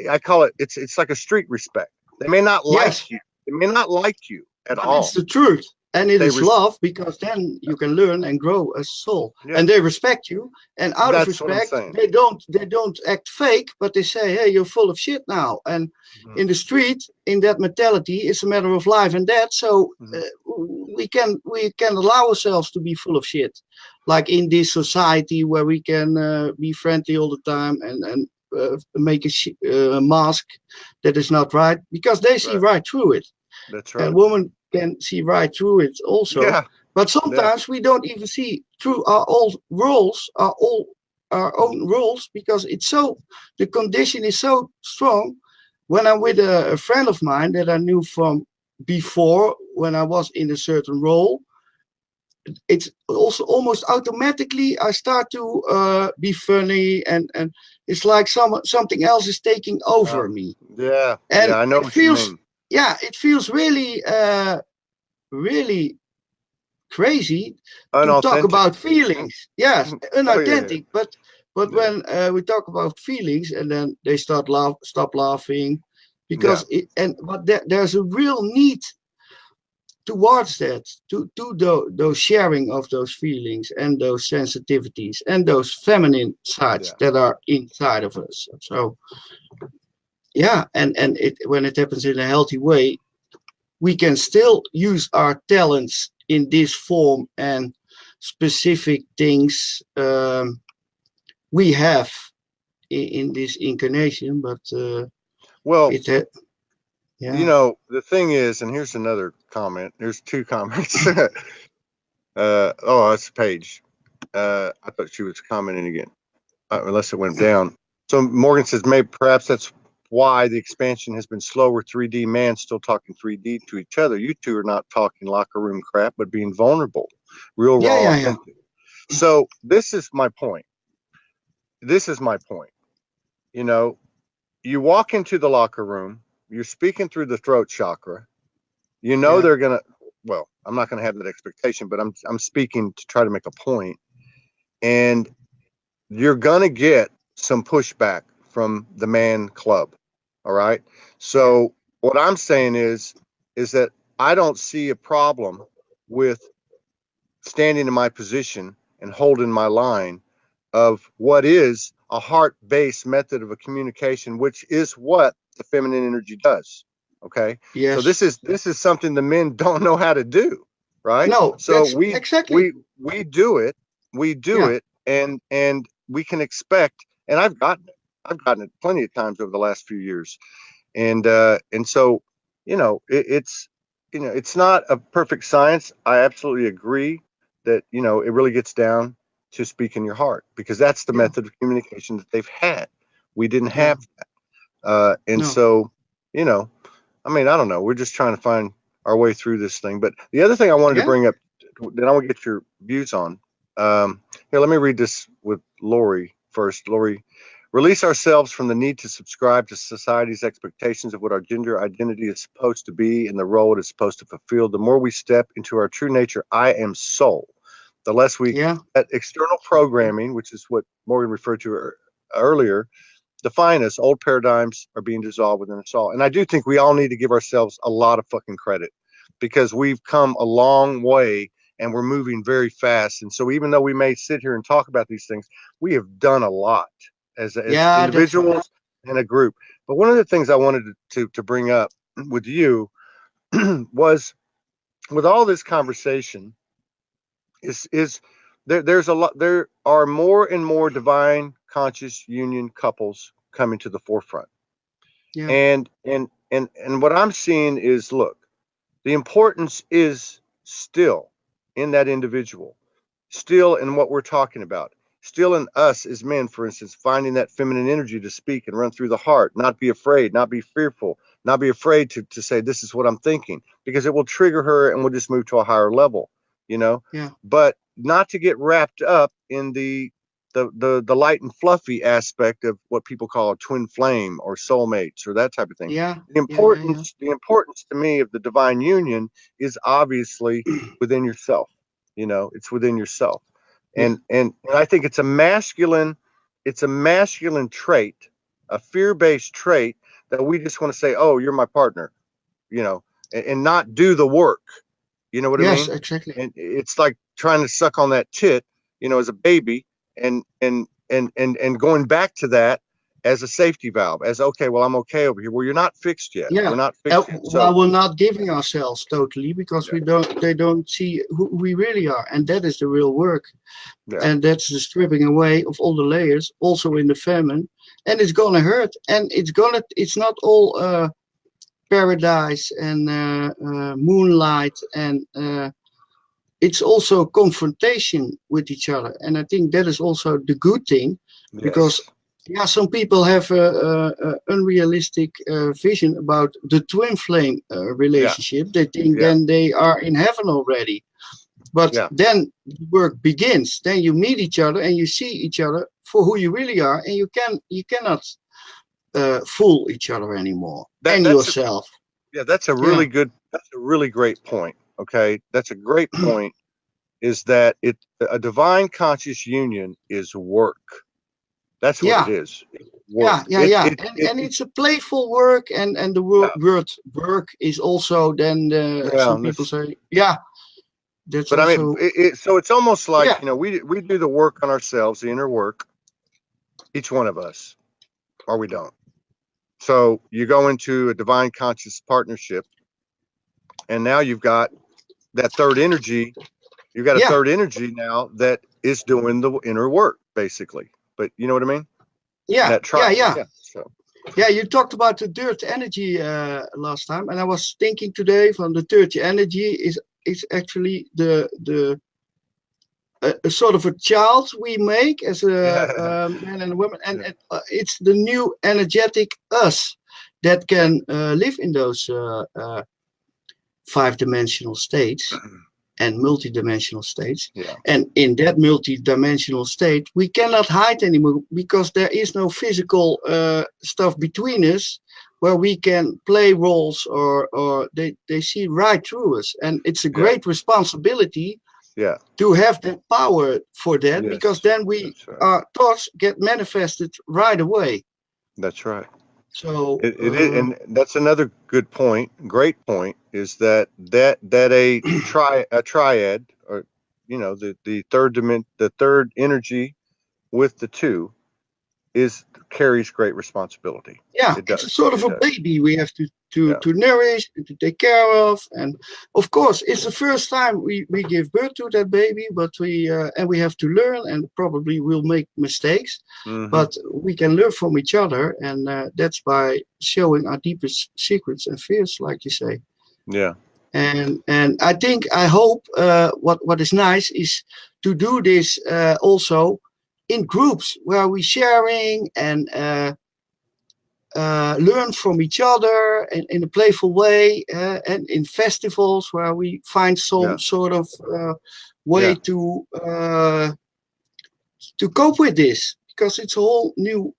I call it's like a street respect. They may not like you. They may not like you at all. It's the truth. And it is love, because then you can learn and grow as a soul. And they respect you. And out of respect, they don't act fake, but they say, hey, you're full of shit now. And in the street, in that mentality, it's a matter of life and death. So we can allow ourselves to be full of shit. Like in this society where we can be friendly all the time and make a mask that is not right, because they see right through it. That's right. And women can see right through it also. But sometimes we don't even see through our old roles, our own roles, because the condition is so strong. When I'm with a friend of mine that I knew from before, when I was in a certain role, it's also almost automatically I start to be funny, and it's like something else is taking over me. And I know what you mean. It feels really really crazy to talk about feelings. Yes, unauthentic. But when we talk about feelings, and then they stop laughing, because there's a real need towards that, to those sharing of those feelings and those sensitivities and those feminine sides that are inside of us. So and when it happens in a healthy way, we can still use our talents in this form and specific things we have in this incarnation. But the thing is, and here's another comment. There's two comments. That's Paige. I thought she was commenting again, unless it went down. So Morgan says, maybe perhaps that's why the expansion has been slower. 3D man still talking 3D to each other. You two are not talking locker room crap, but being vulnerable, real raw, authentic. So this is my point. you know, you walk into the locker room, you're speaking through the throat chakra. You know they're gonna. Well, I'm not gonna have that expectation, but I'm speaking to try to make a point, and you're gonna get some pushback from the man club. All right. So what I'm saying is that I don't see a problem with standing in my position and holding my line of what is a heart-based method of a communication, which is what the feminine energy does. Okay. Yes. So this is something the men don't know how to do, right? No, So that's exactly. we do it, and we can expect, and I've gotten it plenty of times over the last few years. And so, it's not a perfect science. I absolutely agree that, it really gets down to speaking your heart, because that's the method of communication that they've had. We didn't have that. And No. so, I mean, I don't know. We're just trying to find our way through this thing. But the other thing I wanted to bring up, that I want to get your views on. Here, let me read this with Lori first. Lori, release ourselves from the need to subscribe to society's expectations of what our gender identity is supposed to be and the role it is supposed to fulfill. The more we step into our true nature, I am soul, the less we that external programming, which is what Morgan referred to earlier, define us. Old paradigms are being dissolved within us all. And I do think we all need to give ourselves a lot of fucking credit, because we've come a long way and we're moving very fast. And so even though we may sit here and talk about these things, we have done a lot as individuals and a group. But one of the things I wanted to bring up with you was, with all this conversation, is there's a lot, there are more and more divine conscious union couples coming to the forefront. And what I'm seeing is, look, the importance is still in that individual, still in what we're talking about, still in us as men, for instance, finding that feminine energy to speak and run through the heart, not be afraid, not be fearful, not be afraid to say, this is what I'm thinking, because it will trigger her and we'll just move to a higher level, but not to get wrapped up in the light and fluffy aspect of what people call a twin flame or soulmates or that type of thing. The importance to me of the divine union is obviously within yourself. It's within yourself. And I think it's a masculine trait, a fear-based trait, that we just want to say, oh, you're my partner, and not do the work. You know what I mean? Yes, exactly. And it's like trying to suck on that tit, as a baby, and going back to that as a safety valve, as, okay, well, I'm okay over here. Well, you're not fixed yet. We're not fixed yet. So we're not giving ourselves totally, because they don't see who we really are, and that is the real work. And that's the stripping away of all the layers, also in the feminine, and it's gonna hurt, and it's not all paradise and moonlight, and it's also confrontation with each other. And I think that is also the good thing, because some people have a unrealistic vision about the twin flame relationship. They think then they are in heaven already. But then the work begins. Then you meet each other and you see each other for who you really are, and you cannot fool each other anymore, and yourself. That's a really good. That's a really great point. Okay, that's a great point. Is that a divine conscious union is work. That's what it is. Work. And it's a playful work, and the word work is also then some people say that's. But also, I mean, so it's almost like we do the work on ourselves, the inner work, each one of us, or we don't. So you go into a divine conscious partnership, and now you've got that third energy. You've got a third energy now that is doing the inner work, basically. But you know what I mean? You talked about the third energy last time, and I was thinking today from the third energy is actually the a sort of a child we make as a man and a woman, and it's the new energetic us that can live in those 5-dimensional states. and multidimensional states. Yeah. And in that multidimensional state, we cannot hide anymore because there is no physical stuff between us where we can play roles or they see right through us. And it's a great responsibility to have that power for that, because then our thoughts get manifested right away. That's right. So it is, and that's another good point. Great point is that a triad, or the third energy with the two carries great responsibility. Yeah, it's a sort of a baby we have to nourish and to take care of. And of course, it's the first time we give birth to that baby, but we have to learn, and probably we'll make mistakes, but we can learn from each other, and that's by showing our deepest secrets and fears, like you say. Yeah. And I hope what is nice is to do this also in groups where we're sharing and learn from each other in a playful way, and in festivals where we find some sort of way to cope with this, because it's a whole new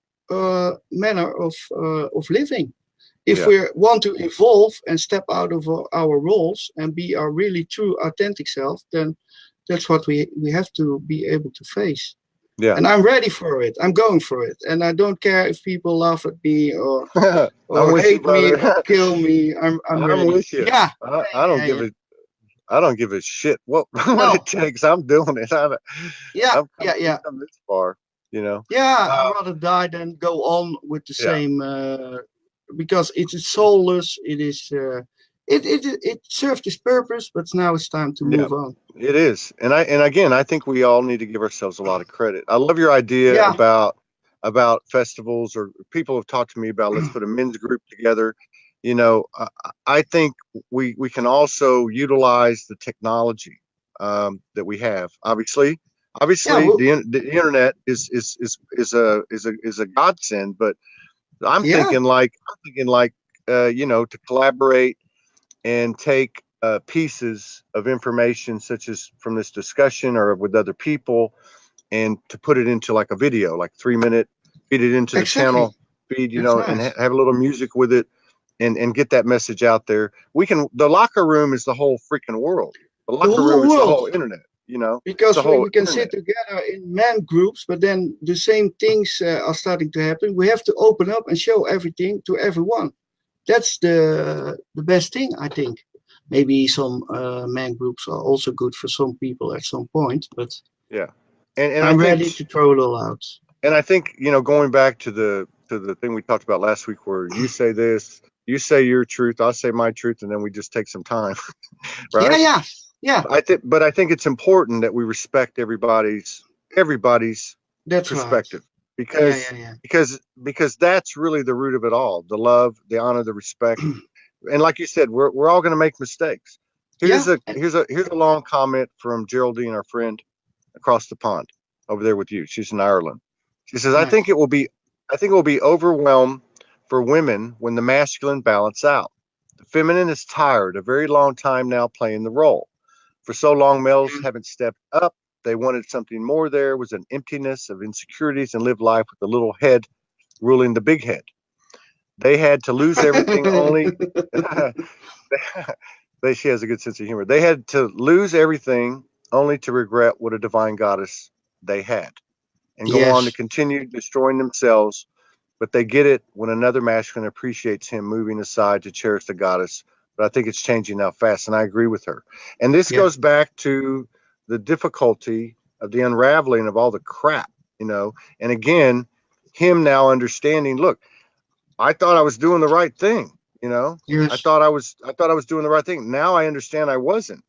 manner of living. If we want to evolve and step out of our roles and be our really true authentic self, then that's what we have to be able to face. Yeah. And I'm ready for it. I'm going for it. And I don't care if people laugh at me or hate me or kill me. I'm ready. With you. Yeah. I don't give a shit what it takes. I'm doing it. I've come this far, Yeah, I'd rather die than go on with the same, because it is soulless. It is it served its purpose, but now it's time to move on. It is. And again, I think we all need to give ourselves a lot of credit. I love your idea about festivals, or people have talked to me about, let's put a men's group together. I think we can also utilize the technology that we have. Obviously, the internet is a godsend, but I'm thinking like to collaborate and take pieces of information, such as from this discussion or with other people, and to put it into like a video, like 3-minute, feed it into the channel feed, and have a little music with it, and get that message out there. The locker room is the whole freaking world. The locker room is the whole internet, because we can sit together in man groups, but then the same things are starting to happen. We have to open up and show everything to everyone. That's the best thing, I think. Maybe some man groups are also good for some people at some point, but and I'm ready to throw it all out. And I think, going back to the thing we talked about last week, where you say this, you say your truth, I'll say my truth, and then we just take some time, right? Yeah. But I think it's important that we respect everybody's perspective. Right. Because that's really the root of it all: the love, the honor, the respect. And like you said, we're all going to make mistakes. Here's a long comment from Geraldine, our friend across the pond over there with you. She's in Ireland. She says, I think it will be overwhelmed for women when the masculine balance out. The feminine is tired a very long time now playing the role. For so long, males haven't stepped up. They wanted something more. There was an emptiness of insecurities and lived life with the little head ruling the big head. They had to lose everything only. She has a good sense of humor. They had to lose everything only to regret what a divine goddess they had, and go on to continue destroying themselves. But they get it when another masculine appreciates him moving aside to cherish the goddess. But I think it's changing now fast, and I agree with her. And this goes back to the difficulty of the unraveling of all the crap, And again, him now understanding, look, I thought I was doing the right thing, I thought I was doing the right thing. Now I understand I wasn't,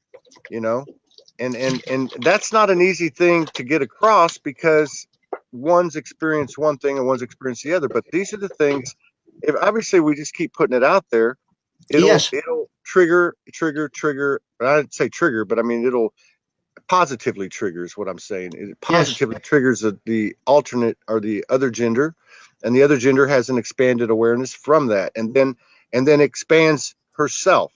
and that's not an easy thing to get across, because one's experienced one thing and one's experienced the other. But these are the things, if obviously we just keep putting it out there, it'll trigger. I'd say trigger, but I mean, it'll positively triggers what I'm saying. It positively triggers the alternate or the other gender, and the other gender has an expanded awareness from that, and then expands herself,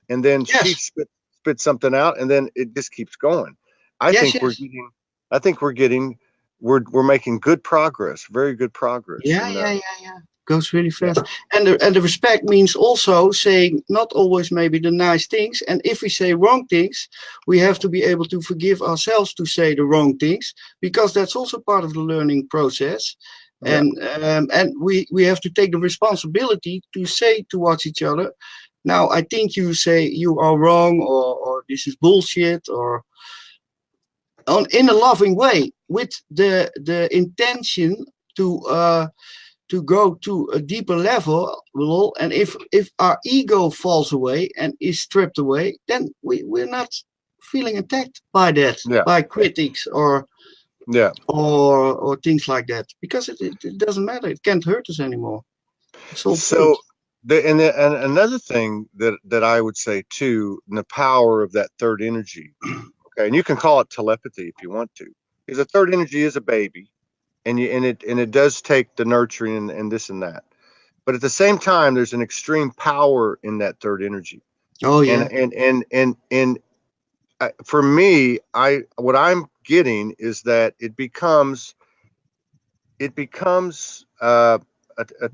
and then she spits spit something out, and then it just keeps going. I Yes, think we're making good progress, very good progress. Yeah. Goes really fast. And the respect means also saying not always maybe the nice things. And if we say wrong things, we have to be able to forgive ourselves to say the wrong things, because that's also part of the learning process. And we have to take the responsibility to say towards each other, now I think you say you are wrong, or this is bullshit, or in a loving way, with the intention to go to a deeper level. And if our ego falls away and is stripped away, then we're not feeling attacked by that, by critics or things like that, because it doesn't matter. It can't hurt us anymore. It's all so and another thing that I would say too, the power of that third energy. Okay, and you can call it telepathy if you want to, because the third energy is a baby, and it does take the nurturing and this and that. But at the same time, there's an extreme power in that third energy. Oh yeah. And for me, what I'm getting is that it becomes a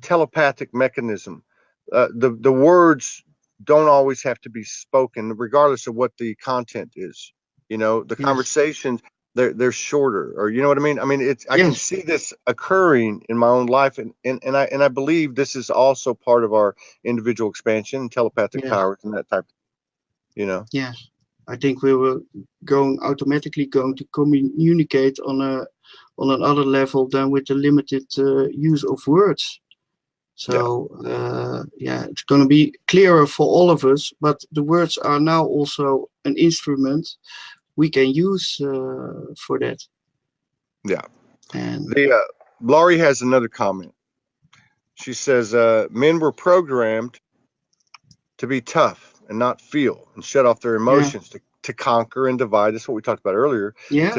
telepathic mechanism. The words don't always have to be spoken, regardless of what the content is. The conversations, they're shorter, or you know what I mean. I mean, I can see this occurring in my own life, and I believe this is also part of our individual expansion and telepathic powers and that type. Yes, I think we were automatically going to communicate on another level than with the limited use of words. So it's going to be clearer for all of us, but the words are now also an instrument we can use for that. Yeah. And Laurie has another comment. She says, men were programmed to be tough and not feel, and shut off their emotions to conquer and divide. That's what we talked about earlier. Yeah.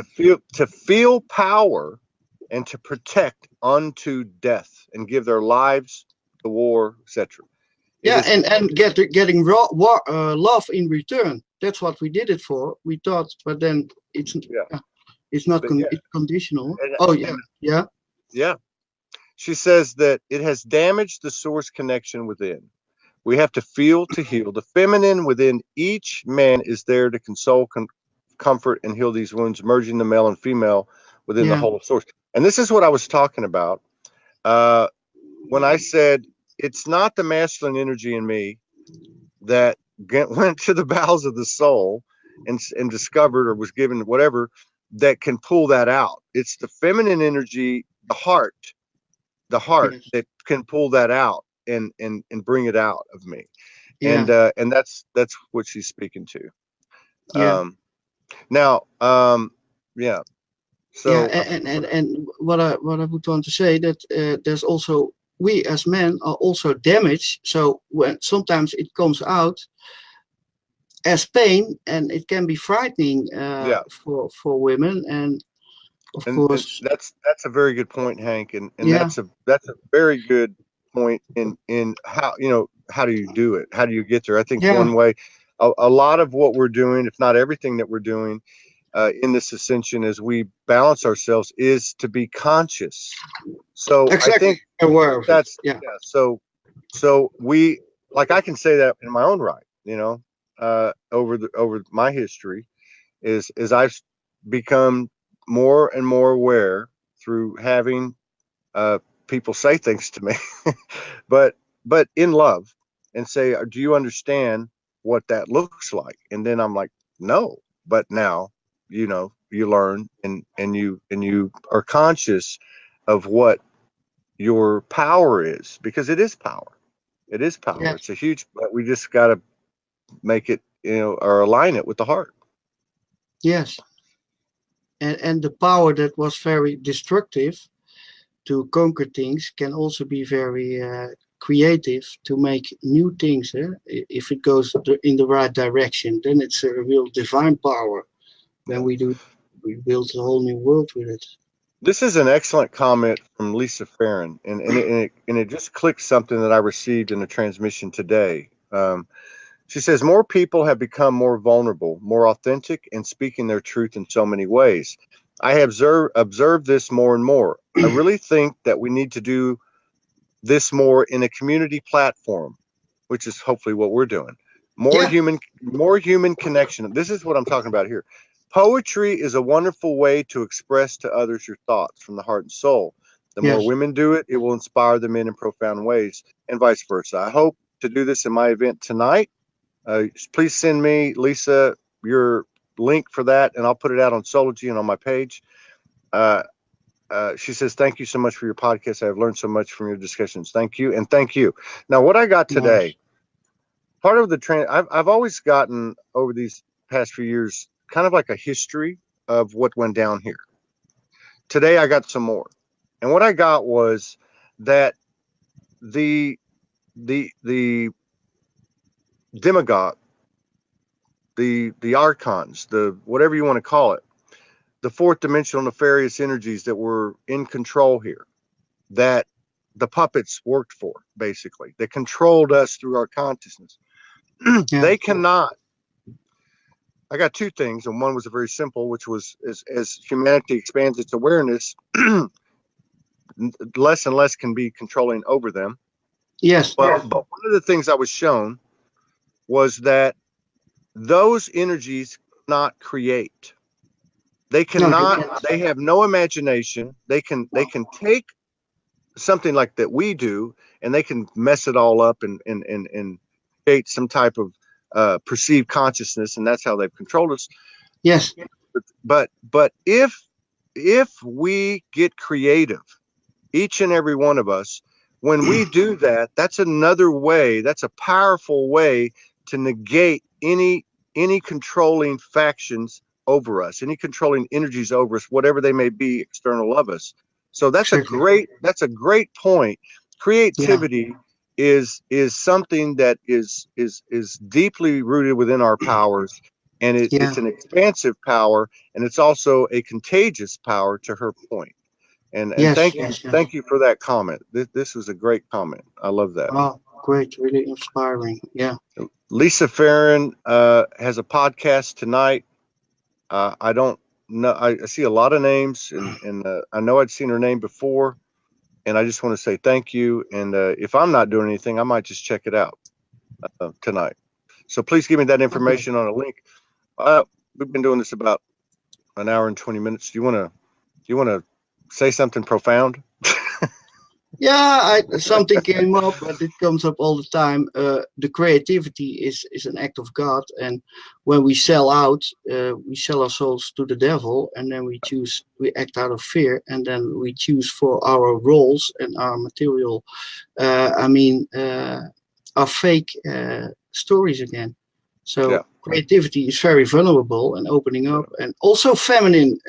To feel power and to protect unto death and give their lives to war, etc. And getting love in return. That's what we did it for. We thought, but then it's not it's conditional. Yeah. She says that it has damaged the source connection within. We have to feel to heal. The feminine within each man is there to console, comfort, and heal these wounds, merging the male and female within the whole of source. And this is what I was talking about when I said it's not the masculine energy in me that went to the bowels of the soul and discovered, or was given whatever, that can pull that out. It's the feminine energy, the heart that can pull that out and bring it out of me. And that's what she's speaking to. So and what I would want to say, that there's also, we as men are also damaged. So when sometimes it comes out as pain, and it can be frightening for women. And of course, that's a very good point, Hank, and that's a very good point in how how do you do it? How do you get there? I think one way, a lot of what we're doing, if not everything that we're doing in this ascension, as we balance ourselves, is to be conscious. So I think aware of that's so we, like, I can say that in my own right, over my history, is I've become more and more aware through having people say things to me, but in love, and say, do you understand what that looks like? And then I'm like, no, but now you learn, and you are conscious of what your power is, because it is power. It's a huge, but we just got to make it, or align it with the heart. Yes. And the power that was very destructive to conquer things can also be very creative to make new things. If it goes in the right direction, then it's a real divine power. Then we build a whole new world with it. This is an excellent comment from Lisa Farron, and it just clicked something that I received in a transmission today. She says, more people have become more vulnerable, more authentic, and speaking their truth in so many ways. I have observed this more and more. I really think that we need to do this more in a community platform, which is hopefully what we're doing. More human connection. This is what I'm talking about here. Poetry is a wonderful way to express to others your thoughts from the heart and soul. The more women do it, it will inspire the men in profound ways, and vice versa. I hope to do this in my event tonight. Please send me, Lisa, your link for that, and I'll put it out on Sology and on my page. She says, thank you so much for your podcast. I've learned so much from your discussions. Thank you. And thank you. Now, what I got today, part of the I've always gotten over these past few years, kind of like a history of what went down here. Today, I got some more. And what I got was that the demagogue, the archons, the whatever you want to call it, the fourth dimensional nefarious energies that were in control here, that the puppets worked for, basically, that controlled us through our consciousness. They cannot. I got two things, and one was a very simple, which was as humanity expands its awareness, less and less can be controlling over them. Yes. But one of the things I was shown was that those energies cannot create. They cannot. They have no imagination. They can take something like that we do, and they can mess it all up and create some type of perceived consciousness, and that's how they've controlled us. Yes. But if we get creative, each and every one of us, when we do that, that's another way. That's a powerful way to negate any controlling factions over us, any controlling energies over us, whatever they may be external of us. So that's a great point. Creativity is something that is deeply rooted within our powers, and it's an expansive power, and it's also a contagious power, to her point. And thank you for that comment. This was a great comment. I love that. Oh, great, really inspiring. Yeah. Lisa Verhaeren has a podcast tonight. I don't know. I see a lot of names, and I know I'd seen her name before, and I just want to say thank you. And if I'm not doing anything, I might just check it out tonight. So please give me that information on a link. We've been doing this about an hour and 20 minutes. Do you want to say something profound? Something came up, but it comes up all the time. The creativity is an act of God, and when we sell out, we sell our souls to the devil, and then we act out of fear, and then we choose for our roles and our material, our fake stories again. So creativity is very vulnerable and opening up, and also feminine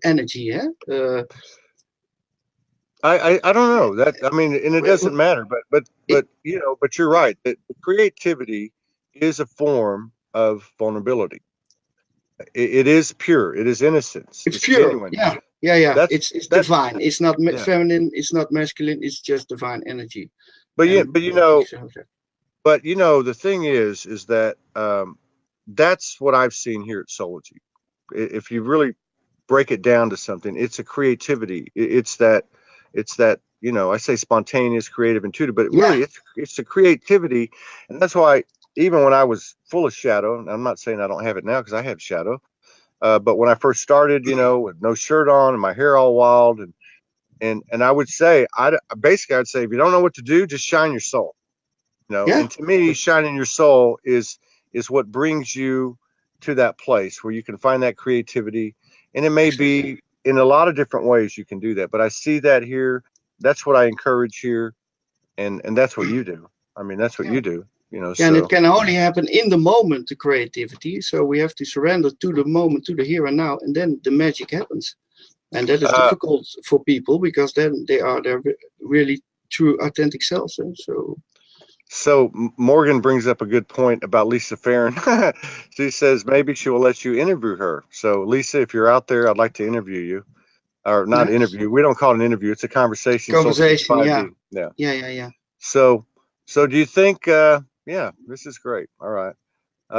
energy. I don't know that. I mean, and it doesn't matter, but you're right. That creativity is a form of vulnerability. It is pure. It is innocence. It's pure. Genuine. Yeah. It's divine. It's not feminine. It's not masculine. It's just divine energy. But the thing is that that's what I've seen here at Sology. If you really break it down to something, it's a creativity. It's that, I say spontaneous, creative, intuitive, but really it's the creativity. And that's why even when I was full of shadow, and I'm not saying I don't have it now because I have shadow, but when I first started, with no shirt on and my hair all wild, and I would say, I'd say, if you don't know what to do, just shine your soul. And to me, shining your soul is what brings you to that place where you can find that creativity. And it may be in a lot of different ways you can do that. But I see that here. That's what I encourage here. And that's what you do. I mean, that's what you do. And it can only happen in the moment, the creativity. So we have to surrender to the moment, to the here and now. And then the magic happens. And that is difficult for people because then they are their really true, authentic selves. So Morgan brings up a good point about Lisa Verhaeren. She says maybe she will let you interview her. So Lisa, if you're out there, I'd like to interview you, or not interview. We don't call it an interview; it's a conversation. Conversation, yeah. Yeah. So do you think Yeah, this is great. All right.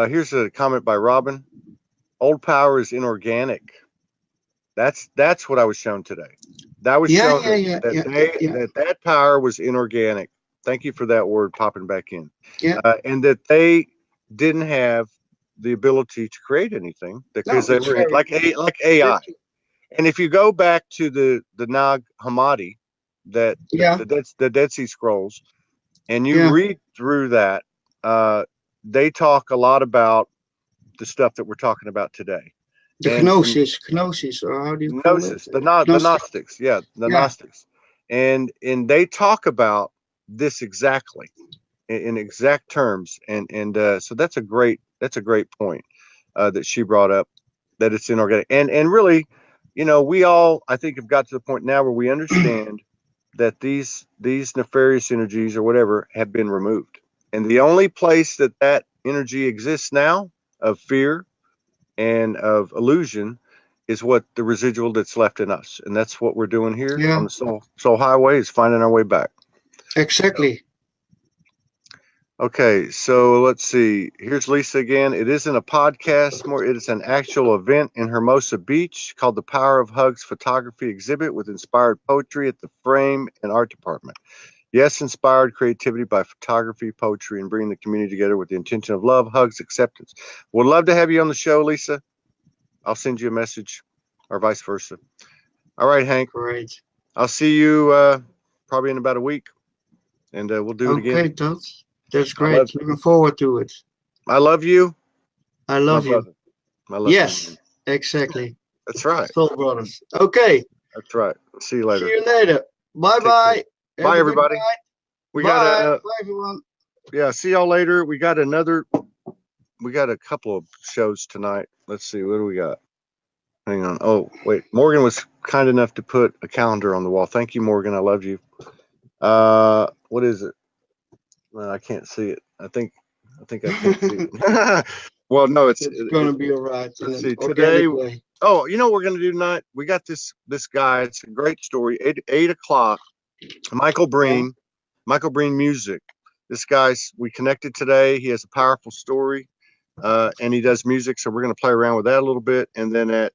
Here's a comment by Robin. Old power is inorganic. That's what I was shown today. That was shown that power was inorganic. Thank you for that word popping back in. Yeah. And that they didn't have the ability to create anything because they were like AI. And if you go back to the Nag Hammadi, that the Dead Sea Scrolls, and you read through that, they talk a lot about the stuff that we're talking about today. The Gnosis, or how do you call it? The Gnostics, Gnostics, and they talk about this exactly in exact terms, and so that's a great point that she brought up, that it's inorganic, and really, we all, I think, have got to the point now where we understand that these nefarious energies or whatever have been removed, and the only place that energy exists now of fear and of illusion is what the residual that's left in us, and that's what we're doing here on the soul highway, is finding our way back. Exactly. Okay, so let's see. Here's Lisa again. It isn't a podcast, it is an actual event in Hermosa Beach called the Power of Hugs Photography Exhibit with inspired poetry at the Frame and Art Department. Yes, inspired creativity by photography, poetry, and bringing the community together with the intention of love, hugs, acceptance. Would love to have you on the show, Lisa. I'll send you a message, or vice versa. All right, Hank. Great. I'll see you probably in about a week, and we'll do it again. Okay, Todd. That's great. Looking forward to it. I love you. I love you. I love you. Exactly. That's right. Soul brothers. Okay. That's right. See you later. See you later. Bye-bye. Bye, everybody. Bye, everyone. Yeah, see y'all later. We got a couple of shows tonight. Let's see, what do we got? Hang on. Oh, wait. Morgan was kind enough to put a calendar on the wall. Thank you, Morgan. I love you. What is it? Well, I can't see it. I think I can't see it. Well, no, it's going to be all right. Let's see. Today, oh, you know what we're going to do tonight? We got this guy. It's a great story. 8 o'clock. Michael Breen Music. This guy's, we connected today. He has a powerful story, and he does music. So we're going to play around with that a little bit. And then at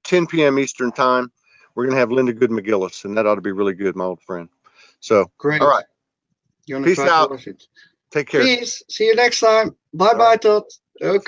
10 p.m. Eastern time, we're going to have Linda Good McGillis, and that ought to be really good, my old friend. So, great. All right. Peace out. Take care. Peace. See you next time. Bye-bye, Todd. Okay.